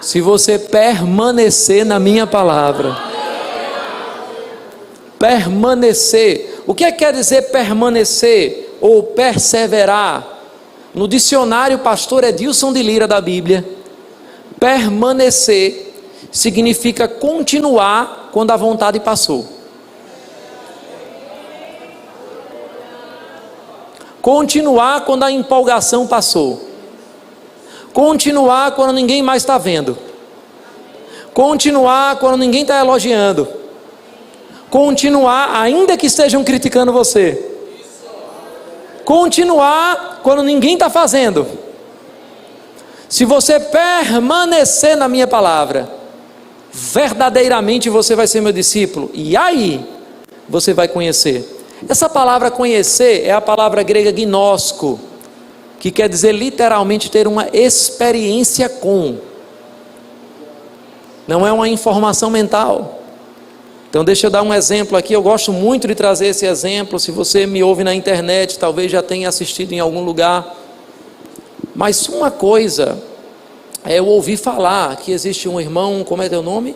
se você permanecer na minha palavra, permanecer, o que quer dizer permanecer ou perseverar? No dicionário Pastor Edilson de Lira da Bíblia, permanecer significa continuar quando a vontade passou. Continuar quando a empolgação passou. Continuar quando ninguém mais está vendo. Continuar quando ninguém está elogiando. Continuar ainda que estejam criticando você. Continuar quando ninguém está fazendo. Se você permanecer na minha palavra, verdadeiramente você vai ser meu discípulo. E aí você vai conhecer. Essa palavra conhecer é a palavra grega gnosko, que quer dizer literalmente ter uma experiência com. Não é uma informação mental. Então deixa eu dar um exemplo aqui. Eu gosto muito de trazer esse exemplo. Se você me ouve na internet, talvez já tenha assistido em algum lugar. Mas uma coisa é eu ouvir falar que existe um irmão, como é teu nome?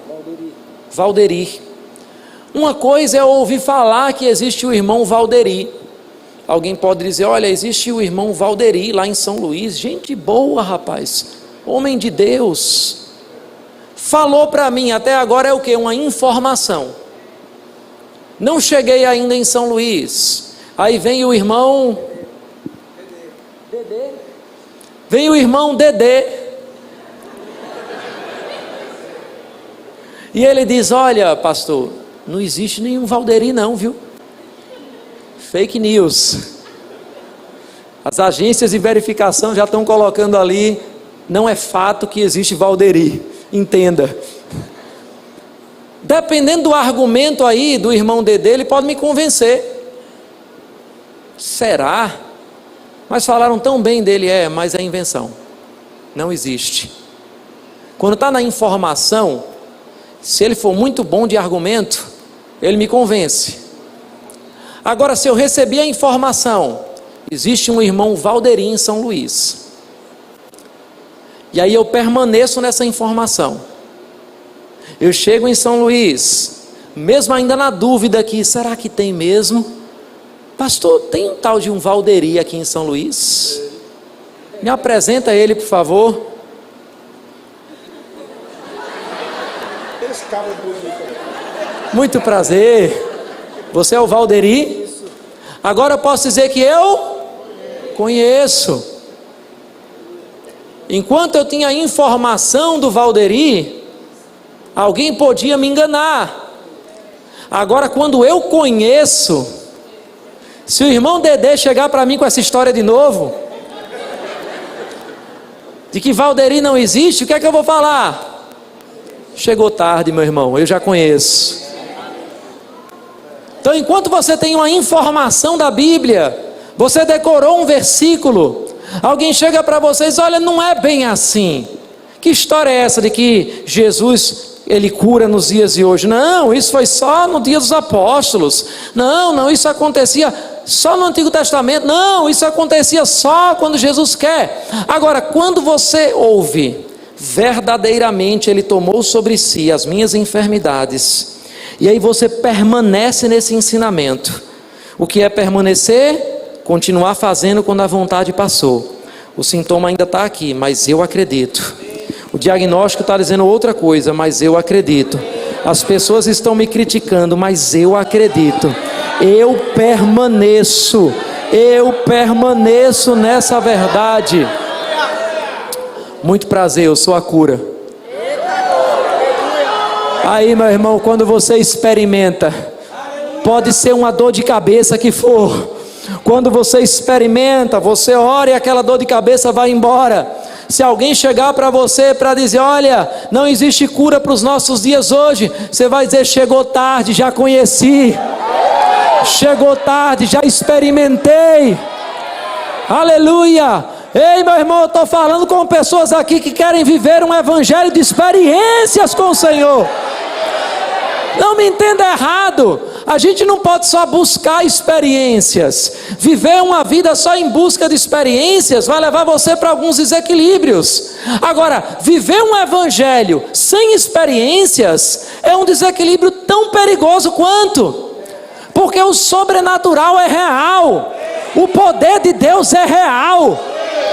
Valderi. Uma coisa é eu ouvir falar que existe o irmão Valderi. Alguém pode dizer: olha, existe o irmão Valderi lá em São Luís. Gente boa, rapaz, homem de Deus. Falou para mim, até agora é o que? Uma informação. Não cheguei ainda em São Luís. Aí vem o irmão Dedê. Vem o irmão Dedê. E ele diz: olha, pastor, não existe nenhum Valderi não, viu? Fake news. As agências de verificação já estão colocando ali: não é fato que existe Valderi. Entenda. Dependendo do argumento aí do irmão Dedê, ele pode me convencer. Será? Mas falaram tão bem dele. Mas é invenção. Não existe. Quando está na informação, se ele for muito bom de argumento, ele me convence. Agora, se eu recebi a informação, existe um irmão Valderi em São Luís, e aí eu permaneço nessa informação. Eu chego em São Luís, mesmo ainda na dúvida aqui: será que tem mesmo? Pastor, tem um tal de um Valderi aqui em São Luís? Me apresenta ele, por favor. Muito prazer. Você é o Valderi? Agora eu posso dizer que eu conheço. Enquanto eu tinha informação do Valderi, alguém podia me enganar. Agora, quando eu conheço, se o irmão Dedê chegar para mim com essa história de novo, de que Valderi não existe, o que é que eu vou falar? Chegou tarde, meu irmão, eu já conheço. Então, enquanto você tem uma informação da Bíblia, você decorou um versículo, alguém chega para vocês: olha, não é bem assim. Que história é essa de que Jesus, ele cura nos dias de hoje? Não, isso foi só no dia dos apóstolos. Não, isso acontecia. só no Antigo Testamento. Não, isso acontecia só quando Jesus quer. Agora, quando você ouve, verdadeiramente Ele tomou sobre si as minhas enfermidades, e aí você permanece nesse ensinamento. O que é permanecer? Continuar fazendo quando a vontade passou. O sintoma ainda está aqui, mas eu acredito. O diagnóstico está dizendo outra coisa, mas eu acredito. As pessoas estão me criticando, mas eu acredito. Eu permaneço nessa verdade. Muito prazer, eu sou a cura. Aí, meu irmão, quando você experimenta, pode ser uma dor de cabeça que for, quando você experimenta, você ora e aquela dor de cabeça vai embora. Se alguém chegar para você para dizer, olha, não existe cura para os nossos dias hoje, você vai dizer, chegou tarde, já conheci. Chegou tarde, já experimentei. Aleluia. Ei, meu irmão, eu estou falando com pessoas aqui que querem viver um evangelho de experiências com o Senhor. Não me entenda errado, a gente não pode só buscar experiências. Viver uma vida só em busca de experiências vai levar você para alguns desequilíbrios. Agora, viver um evangelho sem experiências é um desequilíbrio tão perigoso quanto, porque o sobrenatural é real, o poder de Deus é real.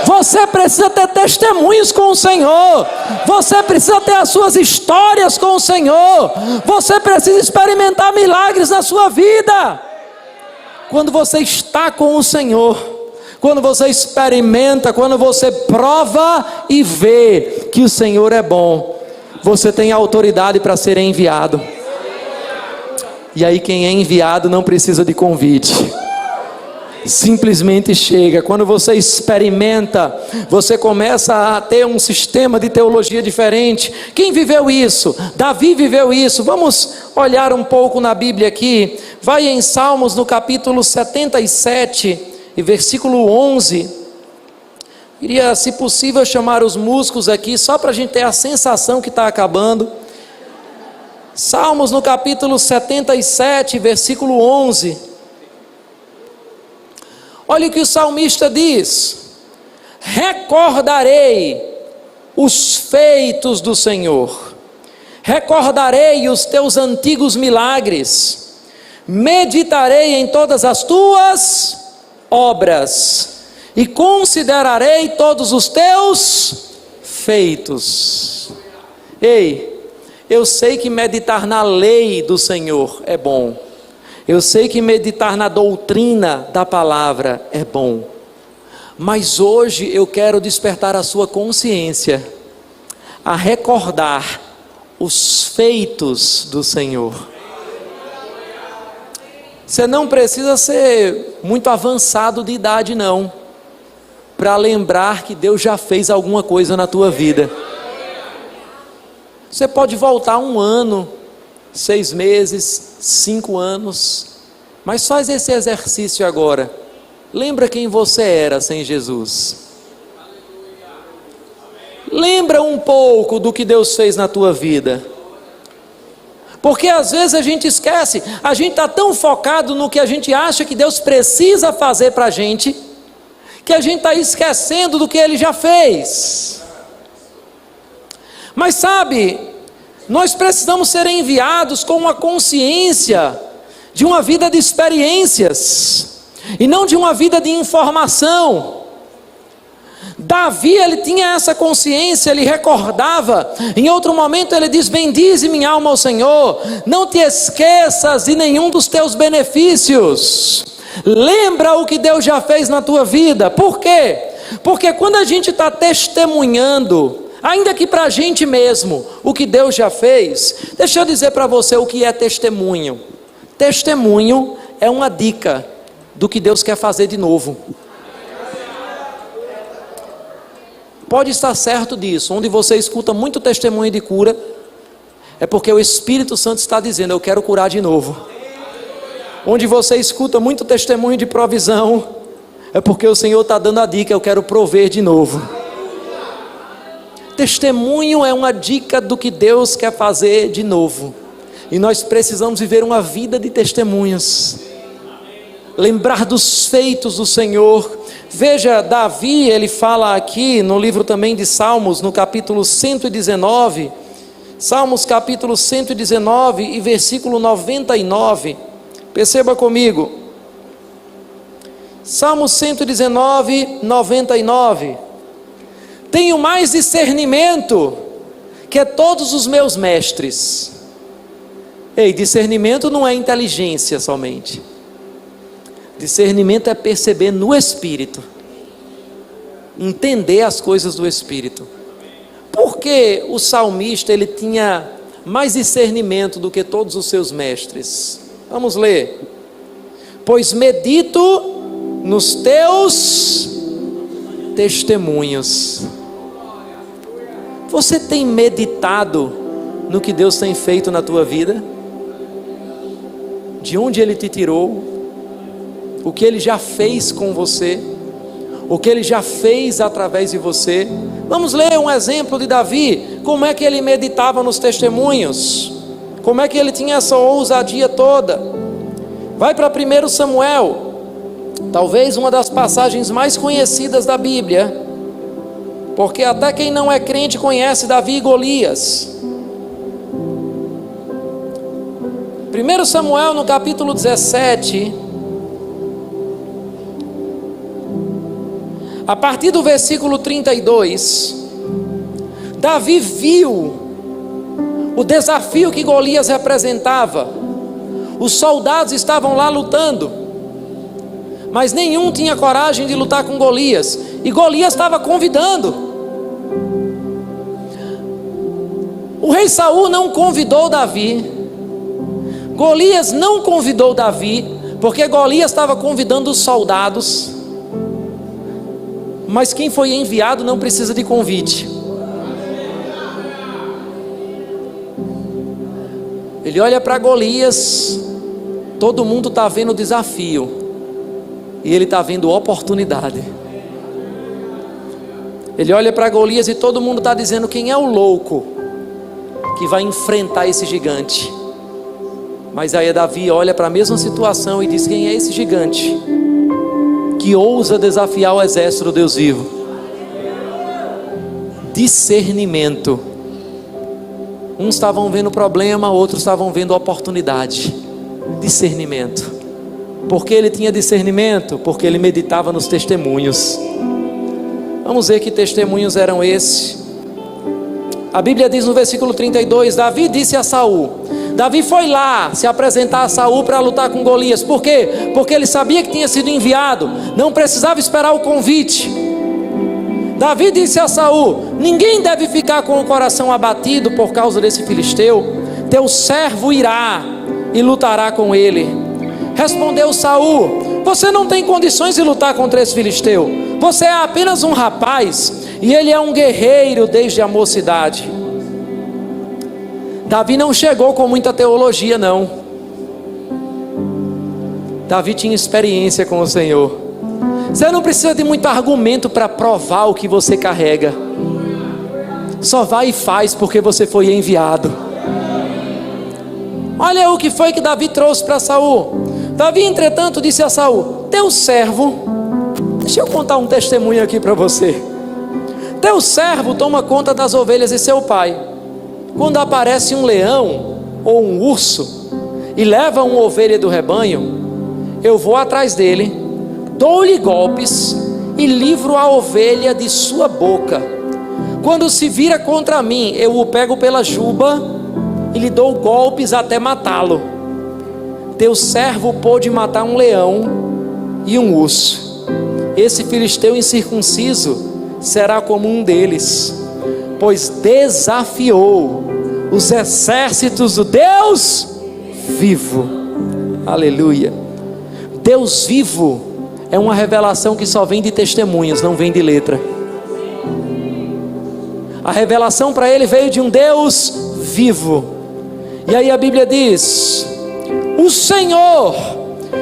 Você precisa ter testemunhos com o Senhor, você precisa ter as suas histórias com o Senhor, você precisa experimentar milagres na sua vida. Quando você está com o Senhor, quando você experimenta, quando você prova e vê que o Senhor é bom, você tem autoridade para ser enviado. E aí quem é enviado não precisa de convite, simplesmente chega. Quando você experimenta, você começa a ter um sistema de teologia diferente. Quem viveu isso? Davi viveu isso. Vamos olhar um pouco na Bíblia aqui. Vai em Salmos no capítulo 77 e versículo 11. Queria, se possível, chamar os músicos aqui, só para a gente ter a sensação que está acabando. Salmos no capítulo 77, versículo 11. Olha o que o salmista diz: recordarei os feitos do Senhor, recordarei os teus antigos milagres, meditarei em todas as tuas obras e considerarei todos os teus feitos. Ei, eu sei que meditar na lei do Senhor é bom. Eu sei que meditar na doutrina da palavra é bom, mas hoje eu quero despertar a sua consciência a recordar os feitos do Senhor. Você não precisa ser muito avançado de idade não, para lembrar que Deus já fez alguma coisa na tua vida. Você pode voltar 1 ano, 6 meses, 5 anos, mas faz esse exercício agora. Lembra quem você era sem Jesus. Lembra um pouco do que Deus fez na tua vida. Porque às vezes a gente esquece, a gente está tão focado no que a gente acha que Deus precisa fazer para a gente, que a gente está esquecendo do que Ele já fez. Mas sabe, nós precisamos ser enviados com uma consciência de uma vida de experiências, e não de uma vida de informação. Davi, ele tinha essa consciência, ele recordava. Em outro momento ele diz: bendize minha alma ao Senhor, não te esqueças de nenhum dos teus benefícios. Lembra o que Deus já fez na tua vida. Por quê? Porque quando a gente está testemunhando, ainda que para a gente mesmo, o que Deus já fez, deixa eu dizer para você o que é testemunho. Testemunho é uma dica do que Deus quer fazer de novo. Pode estar certo disso. Onde você escuta muito testemunho de cura, é porque o Espírito Santo está dizendo: eu quero curar de novo. Onde você escuta muito testemunho de provisão, é porque o Senhor está dando a dica: eu quero prover de novo. Testemunho é uma dica do que Deus quer fazer de novo. E nós precisamos viver uma vida de testemunhos. lembrar dos feitos do Senhor. Veja, Davi, ele fala aqui no livro também de Salmos, no capítulo 119, Salmos capítulo 119 e versículo 99, perceba comigo, Salmos 119, 99, tenho mais discernimento que todos os meus mestres. Ei, discernimento não é inteligência somente, discernimento é perceber no Espírito, entender as coisas do Espírito. Porque o salmista ele tinha mais discernimento do que todos os seus mestres? Vamos ler. Pois medito nos teus testemunhos. Você tem meditado no que Deus tem feito na tua vida? De onde Ele te tirou? O que Ele já fez com você, o que Ele já fez através de você. Vamos ler um exemplo de Davi, como é que ele meditava nos testemunhos, como é que ele tinha essa ousadia toda. Vai para 1 Samuel, talvez uma das passagens mais conhecidas da Bíblia, porque até quem não é crente conhece Davi e Golias. 1 Samuel no capítulo 17, a partir do versículo 32, Davi viu o desafio que Golias representava. Os soldados estavam lá lutando, mas nenhum tinha coragem de lutar com Golias, e Golias estava convidando. O rei Saul não convidou Davi, Golias não convidou Davi, porque Golias estava convidando os soldados. Mas quem foi enviado não precisa de convite. Ele olha para Golias, todo mundo está vendo desafio, e ele está vendo oportunidade. Ele olha para Golias e todo mundo está dizendo: quem é o louco que vai enfrentar esse gigante? Mas aí Davi olha para a mesma situação e diz: quem é esse gigante que ousa desafiar o exército do Deus vivo? Discernimento. Uns estavam vendo problema, outros estavam vendo oportunidade. Discernimento. Por que ele tinha discernimento? Porque ele meditava nos testemunhos. Vamos ver que testemunhos eram esses. A Bíblia diz no versículo 32, Davi disse a Saul, Davi foi lá se apresentar a Saul para lutar com Golias. Por quê? Porque ele sabia que tinha sido enviado, não precisava esperar o convite. Davi disse a Saul: ninguém deve ficar com o coração abatido por causa desse filisteu. Teu servo irá e lutará com ele. Respondeu Saul: você não tem condições de lutar contra esse filisteu. Você é apenas um rapaz e ele é um guerreiro desde a mocidade. Davi não chegou com muita teologia, não. Davi tinha experiência com o Senhor. Você não precisa de muito argumento para provar o que você carrega. Só vai e faz porque você foi enviado. Olha o que foi que Davi trouxe para Saul. Davi, entretanto, disse a Saul: teu servo, deixa eu contar um testemunho aqui para você. Teu servo toma conta das ovelhas de seu pai. Quando aparece um leão ou um urso e leva uma ovelha do rebanho, eu vou atrás dele, dou-lhe golpes e livro a ovelha de sua boca. Quando se vira contra mim, eu o pego pela juba e lhe dou golpes até matá-lo. Teu servo pôde matar um leão e um urso. Esse filisteu incircunciso será como um deles, pois desafiou os exércitos do Deus vivo. Aleluia. Deus vivo é uma revelação que só vem de testemunhas, não vem de letra. A revelação para ele veio de um Deus vivo. E aí a Bíblia diz: o Senhor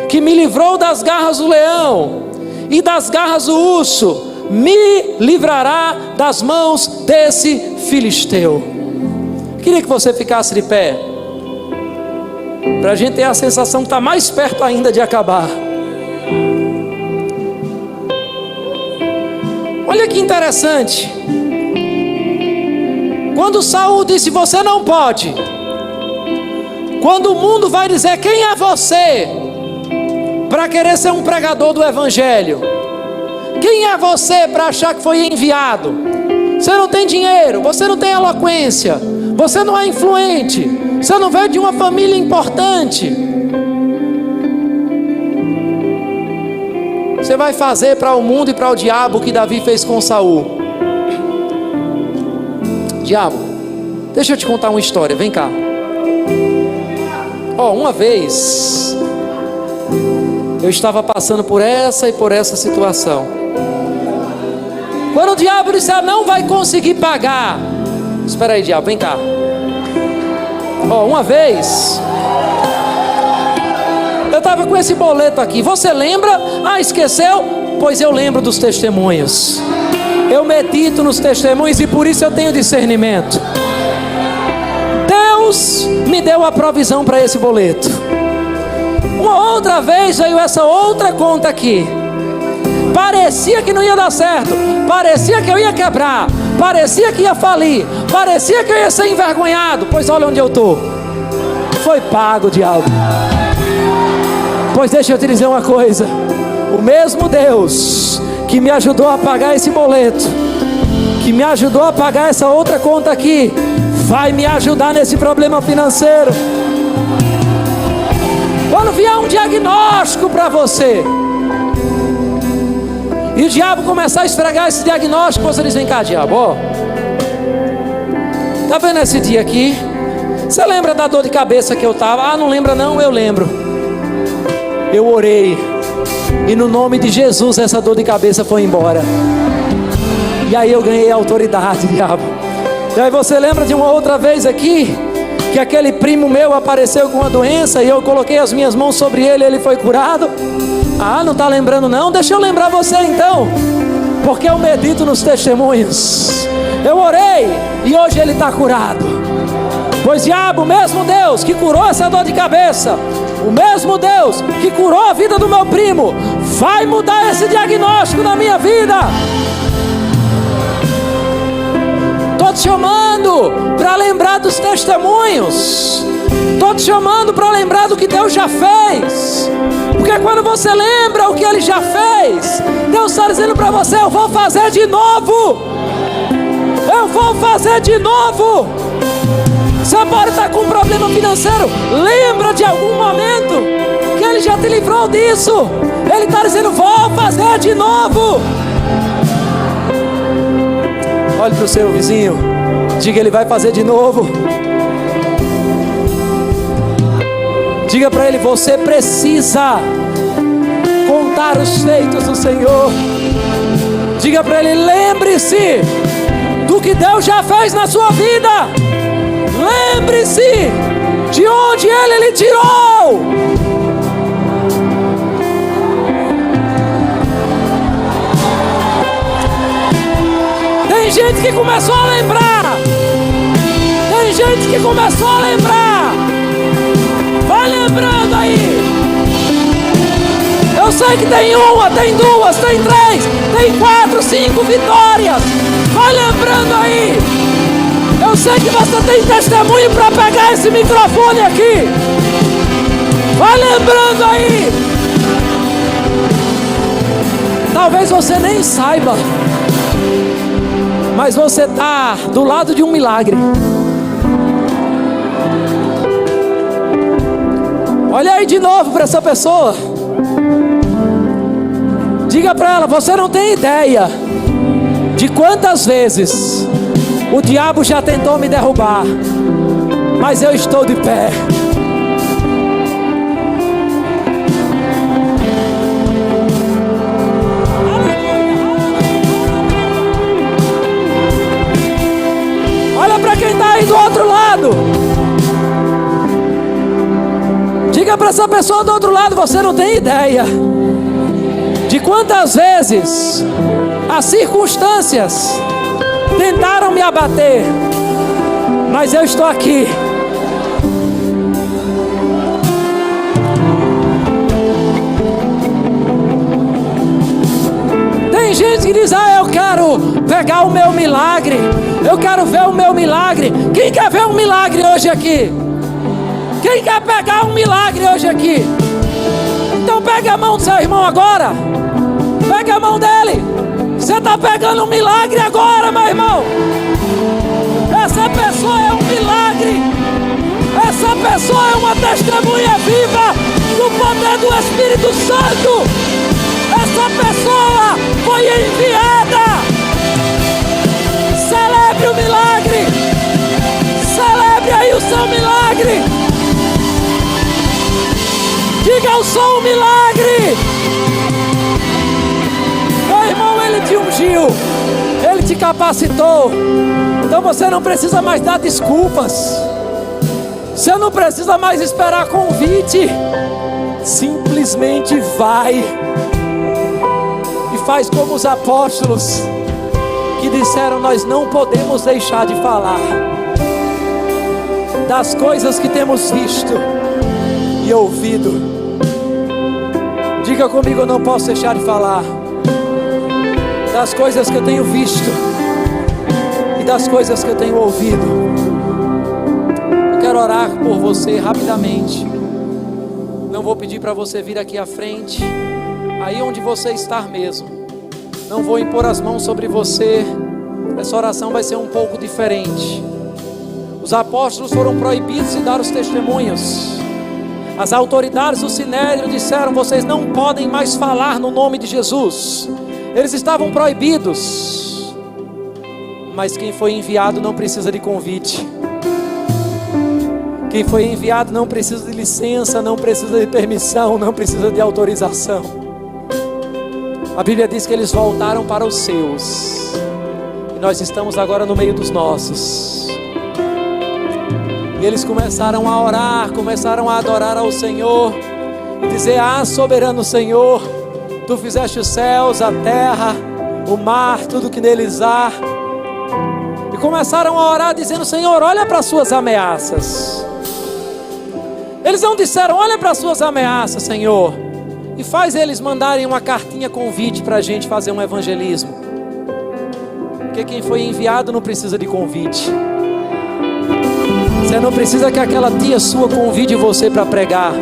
que me livrou das garras do leão e das garras do urso, me livrará das mãos desse filisteu. Queria que você ficasse de pé, para a gente ter a sensação que está mais perto ainda de acabar. Olha que interessante. Quando Saul disse: você não pode. Quando o mundo vai dizer: quem é você para querer ser um pregador do evangelho? Quem é você para achar que foi enviado? Você não tem dinheiro, você não tem eloquência, você não é influente, você não veio de uma família importante. Você vai fazer para o mundo e para o diabo o que Davi fez com Saul. Diabo, deixa eu te contar uma história, vem cá. Uma vez eu estava passando por essa e por essa situação. Quando o diabo disse: não vai conseguir pagar. Espera aí, diabo, vem cá. Uma vez eu estava com esse boleto aqui. Você lembra? Esqueceu? Pois eu lembro dos testemunhos. Eu medito nos testemunhos e por isso eu tenho discernimento. Deus me deu a provisão para esse boleto. Uma outra vez veio essa outra conta aqui. Parecia que não ia dar certo, parecia que eu ia quebrar, parecia que ia falir, parecia que eu ia ser envergonhado. Pois olha onde eu estou. Foi pago, diabo. Pois deixa eu te dizer uma coisa. O mesmo Deus que me ajudou a pagar esse boleto, que me ajudou a pagar essa outra conta aqui, vai me ajudar nesse problema financeiro. Quando vier um diagnóstico para você e o diabo começar a esfregar esse diagnóstico, você diz: vem cá, diabo, tá vendo esse dia aqui? Você lembra da dor de cabeça que eu estava? Não lembra não? Eu lembro. Eu orei e no nome de Jesus essa dor de cabeça foi embora. E aí eu ganhei autoridade, diabo. E aí você lembra de uma outra vez aqui, que aquele primo meu apareceu com uma doença e eu coloquei as minhas mãos sobre ele e ele foi curado? Não está lembrando não? Deixa eu lembrar você então, porque eu medito nos testemunhos. Eu orei e hoje ele está curado. Pois diabo, o mesmo Deus que curou essa dor de cabeça, o mesmo Deus que curou a vida do meu primo, vai mudar esse diagnóstico na minha vida. Estou te chamando para lembrar dos testemunhos. Estou te chamando para lembrar do que Deus já fez. Porque quando você lembra o que Ele já fez, Deus está dizendo para você: eu vou fazer de novo. Eu vou fazer de novo. Você pode estar com um problema financeiro. Lembra de algum momento que Ele já te livrou disso. Ele está dizendo: vou fazer de novo. Olhe para o seu vizinho, diga: Ele vai fazer de novo. Diga para ele: você precisa contar os feitos do Senhor. Diga para ele: lembre-se do que Deus já fez na sua vida. Lembre-se de onde Ele lhe tirou. Tem gente que começou a lembrar. Tem gente que começou a lembrar. Vai lembrando aí. Eu sei que tem uma, tem duas, tem três, tem 4, 5 vitórias. Vai lembrando aí. Eu sei que você tem testemunho para pegar esse microfone aqui. Vai lembrando aí. Talvez você nem saiba, mas você está do lado de um milagre. Olha aí de novo para essa pessoa. Diga para ela: você não tem ideia de quantas vezes o diabo já tentou me derrubar, mas eu estou de pé. Olha para quem está aí do outro lado. Diga para essa pessoa do outro lado: você não tem ideia de quantas vezes as circunstâncias tentaram me abater, mas eu estou aqui. Tem gente que diz: ah, eu quero pegar o meu milagre, eu quero ver o meu milagre. Quem quer ver um milagre hoje aqui? Quem quer pegar um milagre hoje aqui? Então pega a mão do seu irmão agora. Pega a mão dele. Você está pegando um milagre agora, meu irmão. Essa pessoa é um milagre. Essa pessoa é uma testemunha viva do poder do Espírito Santo. Essa pessoa foi enviada. Celebre o milagre. Celebre aí o seu milagre. Diga: eu sou um milagre. Meu irmão, Ele te ungiu, Ele te capacitou. Então você não precisa mais dar desculpas. Você não precisa mais esperar convite. Simplesmente vai e faz como os apóstolos que disseram: nós não podemos deixar de falar das coisas que temos visto e ouvido. Diga comigo: eu não posso deixar de falar das coisas que eu tenho visto e das coisas que eu tenho ouvido. Eu quero orar por você rapidamente. Não vou pedir para você vir aqui à frente, aí onde você está mesmo. Não vou impor as mãos sobre você. Essa oração vai ser um pouco diferente. Os apóstolos foram proibidos de dar os testemunhos. As autoridades do Sinédrio disseram: vocês não podem mais falar no nome de Jesus. Eles estavam proibidos. Mas quem foi enviado não precisa de convite. Quem foi enviado não precisa de licença, não precisa de permissão, não precisa de autorização. A Bíblia diz que eles voltaram para os seus, e nós estamos agora no meio dos nossos. E eles começaram a orar, começaram a adorar ao Senhor e dizer: ah, soberano Senhor, Tu fizeste os céus, a terra, o mar, tudo que neles há. E começaram a orar dizendo: Senhor, olha para as suas ameaças. Eles não disseram: olha para as suas ameaças, Senhor, e faz eles mandarem uma cartinha convite para a gente fazer um evangelismo. Porque quem foi enviado não precisa de convite. Você não precisa que aquela tia sua convide você para pregar,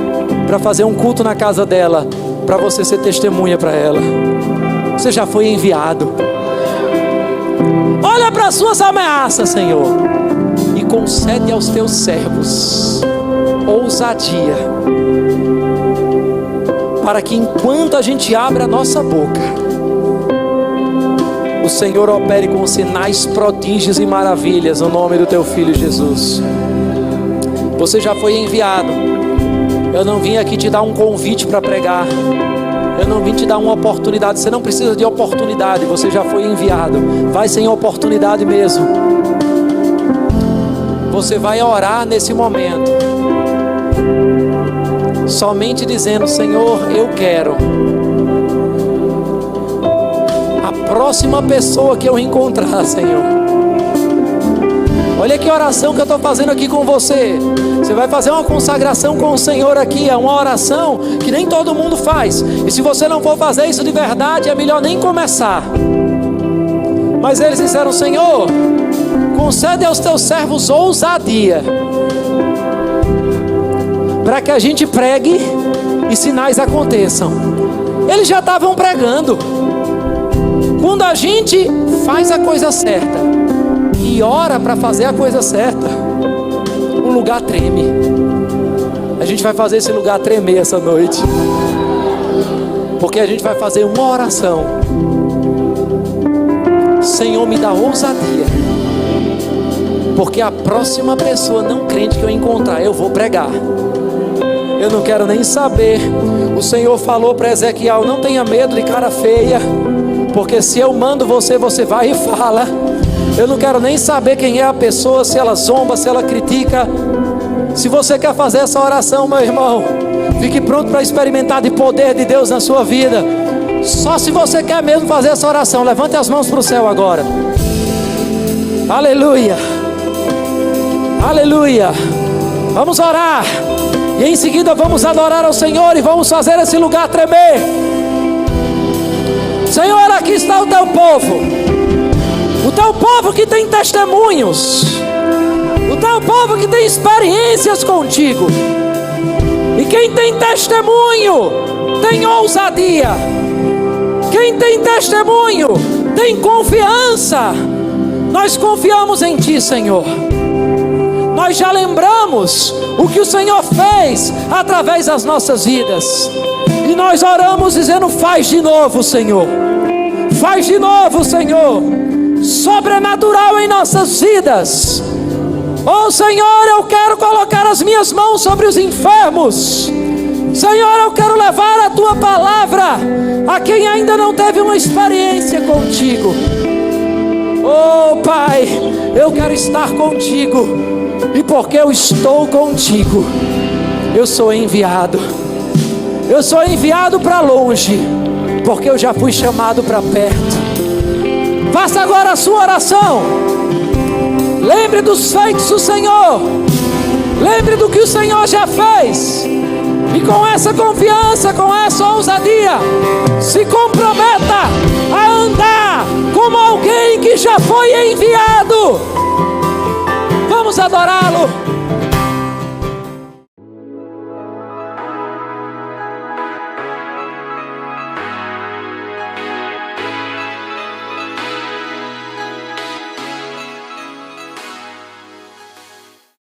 para fazer um culto na casa dela, para você ser testemunha para ela. Você já foi enviado. Olha para as suas ameaças, Senhor, e concede aos teus servos ousadia, para que enquanto a gente abre a nossa boca, o Senhor opere com sinais, prodígios e maravilhas no nome do Teu Filho Jesus. Você já foi enviado. Eu não vim aqui te dar um convite para pregar. Eu não vim te dar uma oportunidade. Você não precisa de oportunidade. Você já foi enviado. Vai sem oportunidade mesmo. Você vai orar nesse momento, somente dizendo: Senhor, eu quero. A próxima pessoa que eu encontrar, Senhor, olha que oração que eu estou fazendo aqui com você. Você vai fazer uma consagração com o Senhor aqui. É uma oração que nem todo mundo faz. E se você não for fazer isso de verdade, é melhor nem começar. Mas eles disseram: Senhor, concede aos teus servos ousadia, para que a gente pregue e sinais aconteçam. Eles já estavam pregando. Quando a gente faz a coisa certa e ora para fazer a coisa certa, o lugar treme. A gente vai fazer esse lugar tremer essa noite, porque a gente vai fazer uma oração: Senhor, me dá ousadia, porque a próxima pessoa não crente que eu encontrar, eu vou pregar. Eu não quero nem saber. O Senhor falou para Ezequiel: não tenha medo de cara feia, porque se eu mando você, você vai e fala. Eu não quero nem saber quem é a pessoa, se ela zomba, se ela critica. Se você quer fazer essa oração, meu irmão, fique pronto para experimentar de poder de Deus na sua vida. Só se você quer mesmo fazer essa oração, levante as mãos para o céu agora. Aleluia, aleluia. Vamos orar, e em seguida vamos adorar ao Senhor, e vamos fazer esse lugar tremer. Senhor, aqui está o teu povo. O teu povo que tem testemunhos. O teu povo que tem experiências contigo. E quem tem testemunho tem ousadia. Quem tem testemunho tem confiança. Nós confiamos em Ti, Senhor. Nós já lembramos o que o Senhor fez através das nossas vidas. E nós oramos dizendo: faz de novo, Senhor. Faz de novo, Senhor. Sobrenatural em nossas vidas. Oh, Senhor, eu quero colocar as minhas mãos sobre os enfermos. Senhor, eu quero levar a Tua palavra a quem ainda não teve uma experiência contigo. Oh, Pai, eu quero estar contigo. E porque eu estou contigo, eu sou enviado. Eu sou enviado para longe, porque eu já fui chamado para perto. Faça agora a sua oração. Lembre dos feitos do Senhor. Lembre do que o Senhor já fez. E com essa confiança, com essa ousadia, se comprometa a andar como alguém que já foi enviado. Vamos adorá-lo.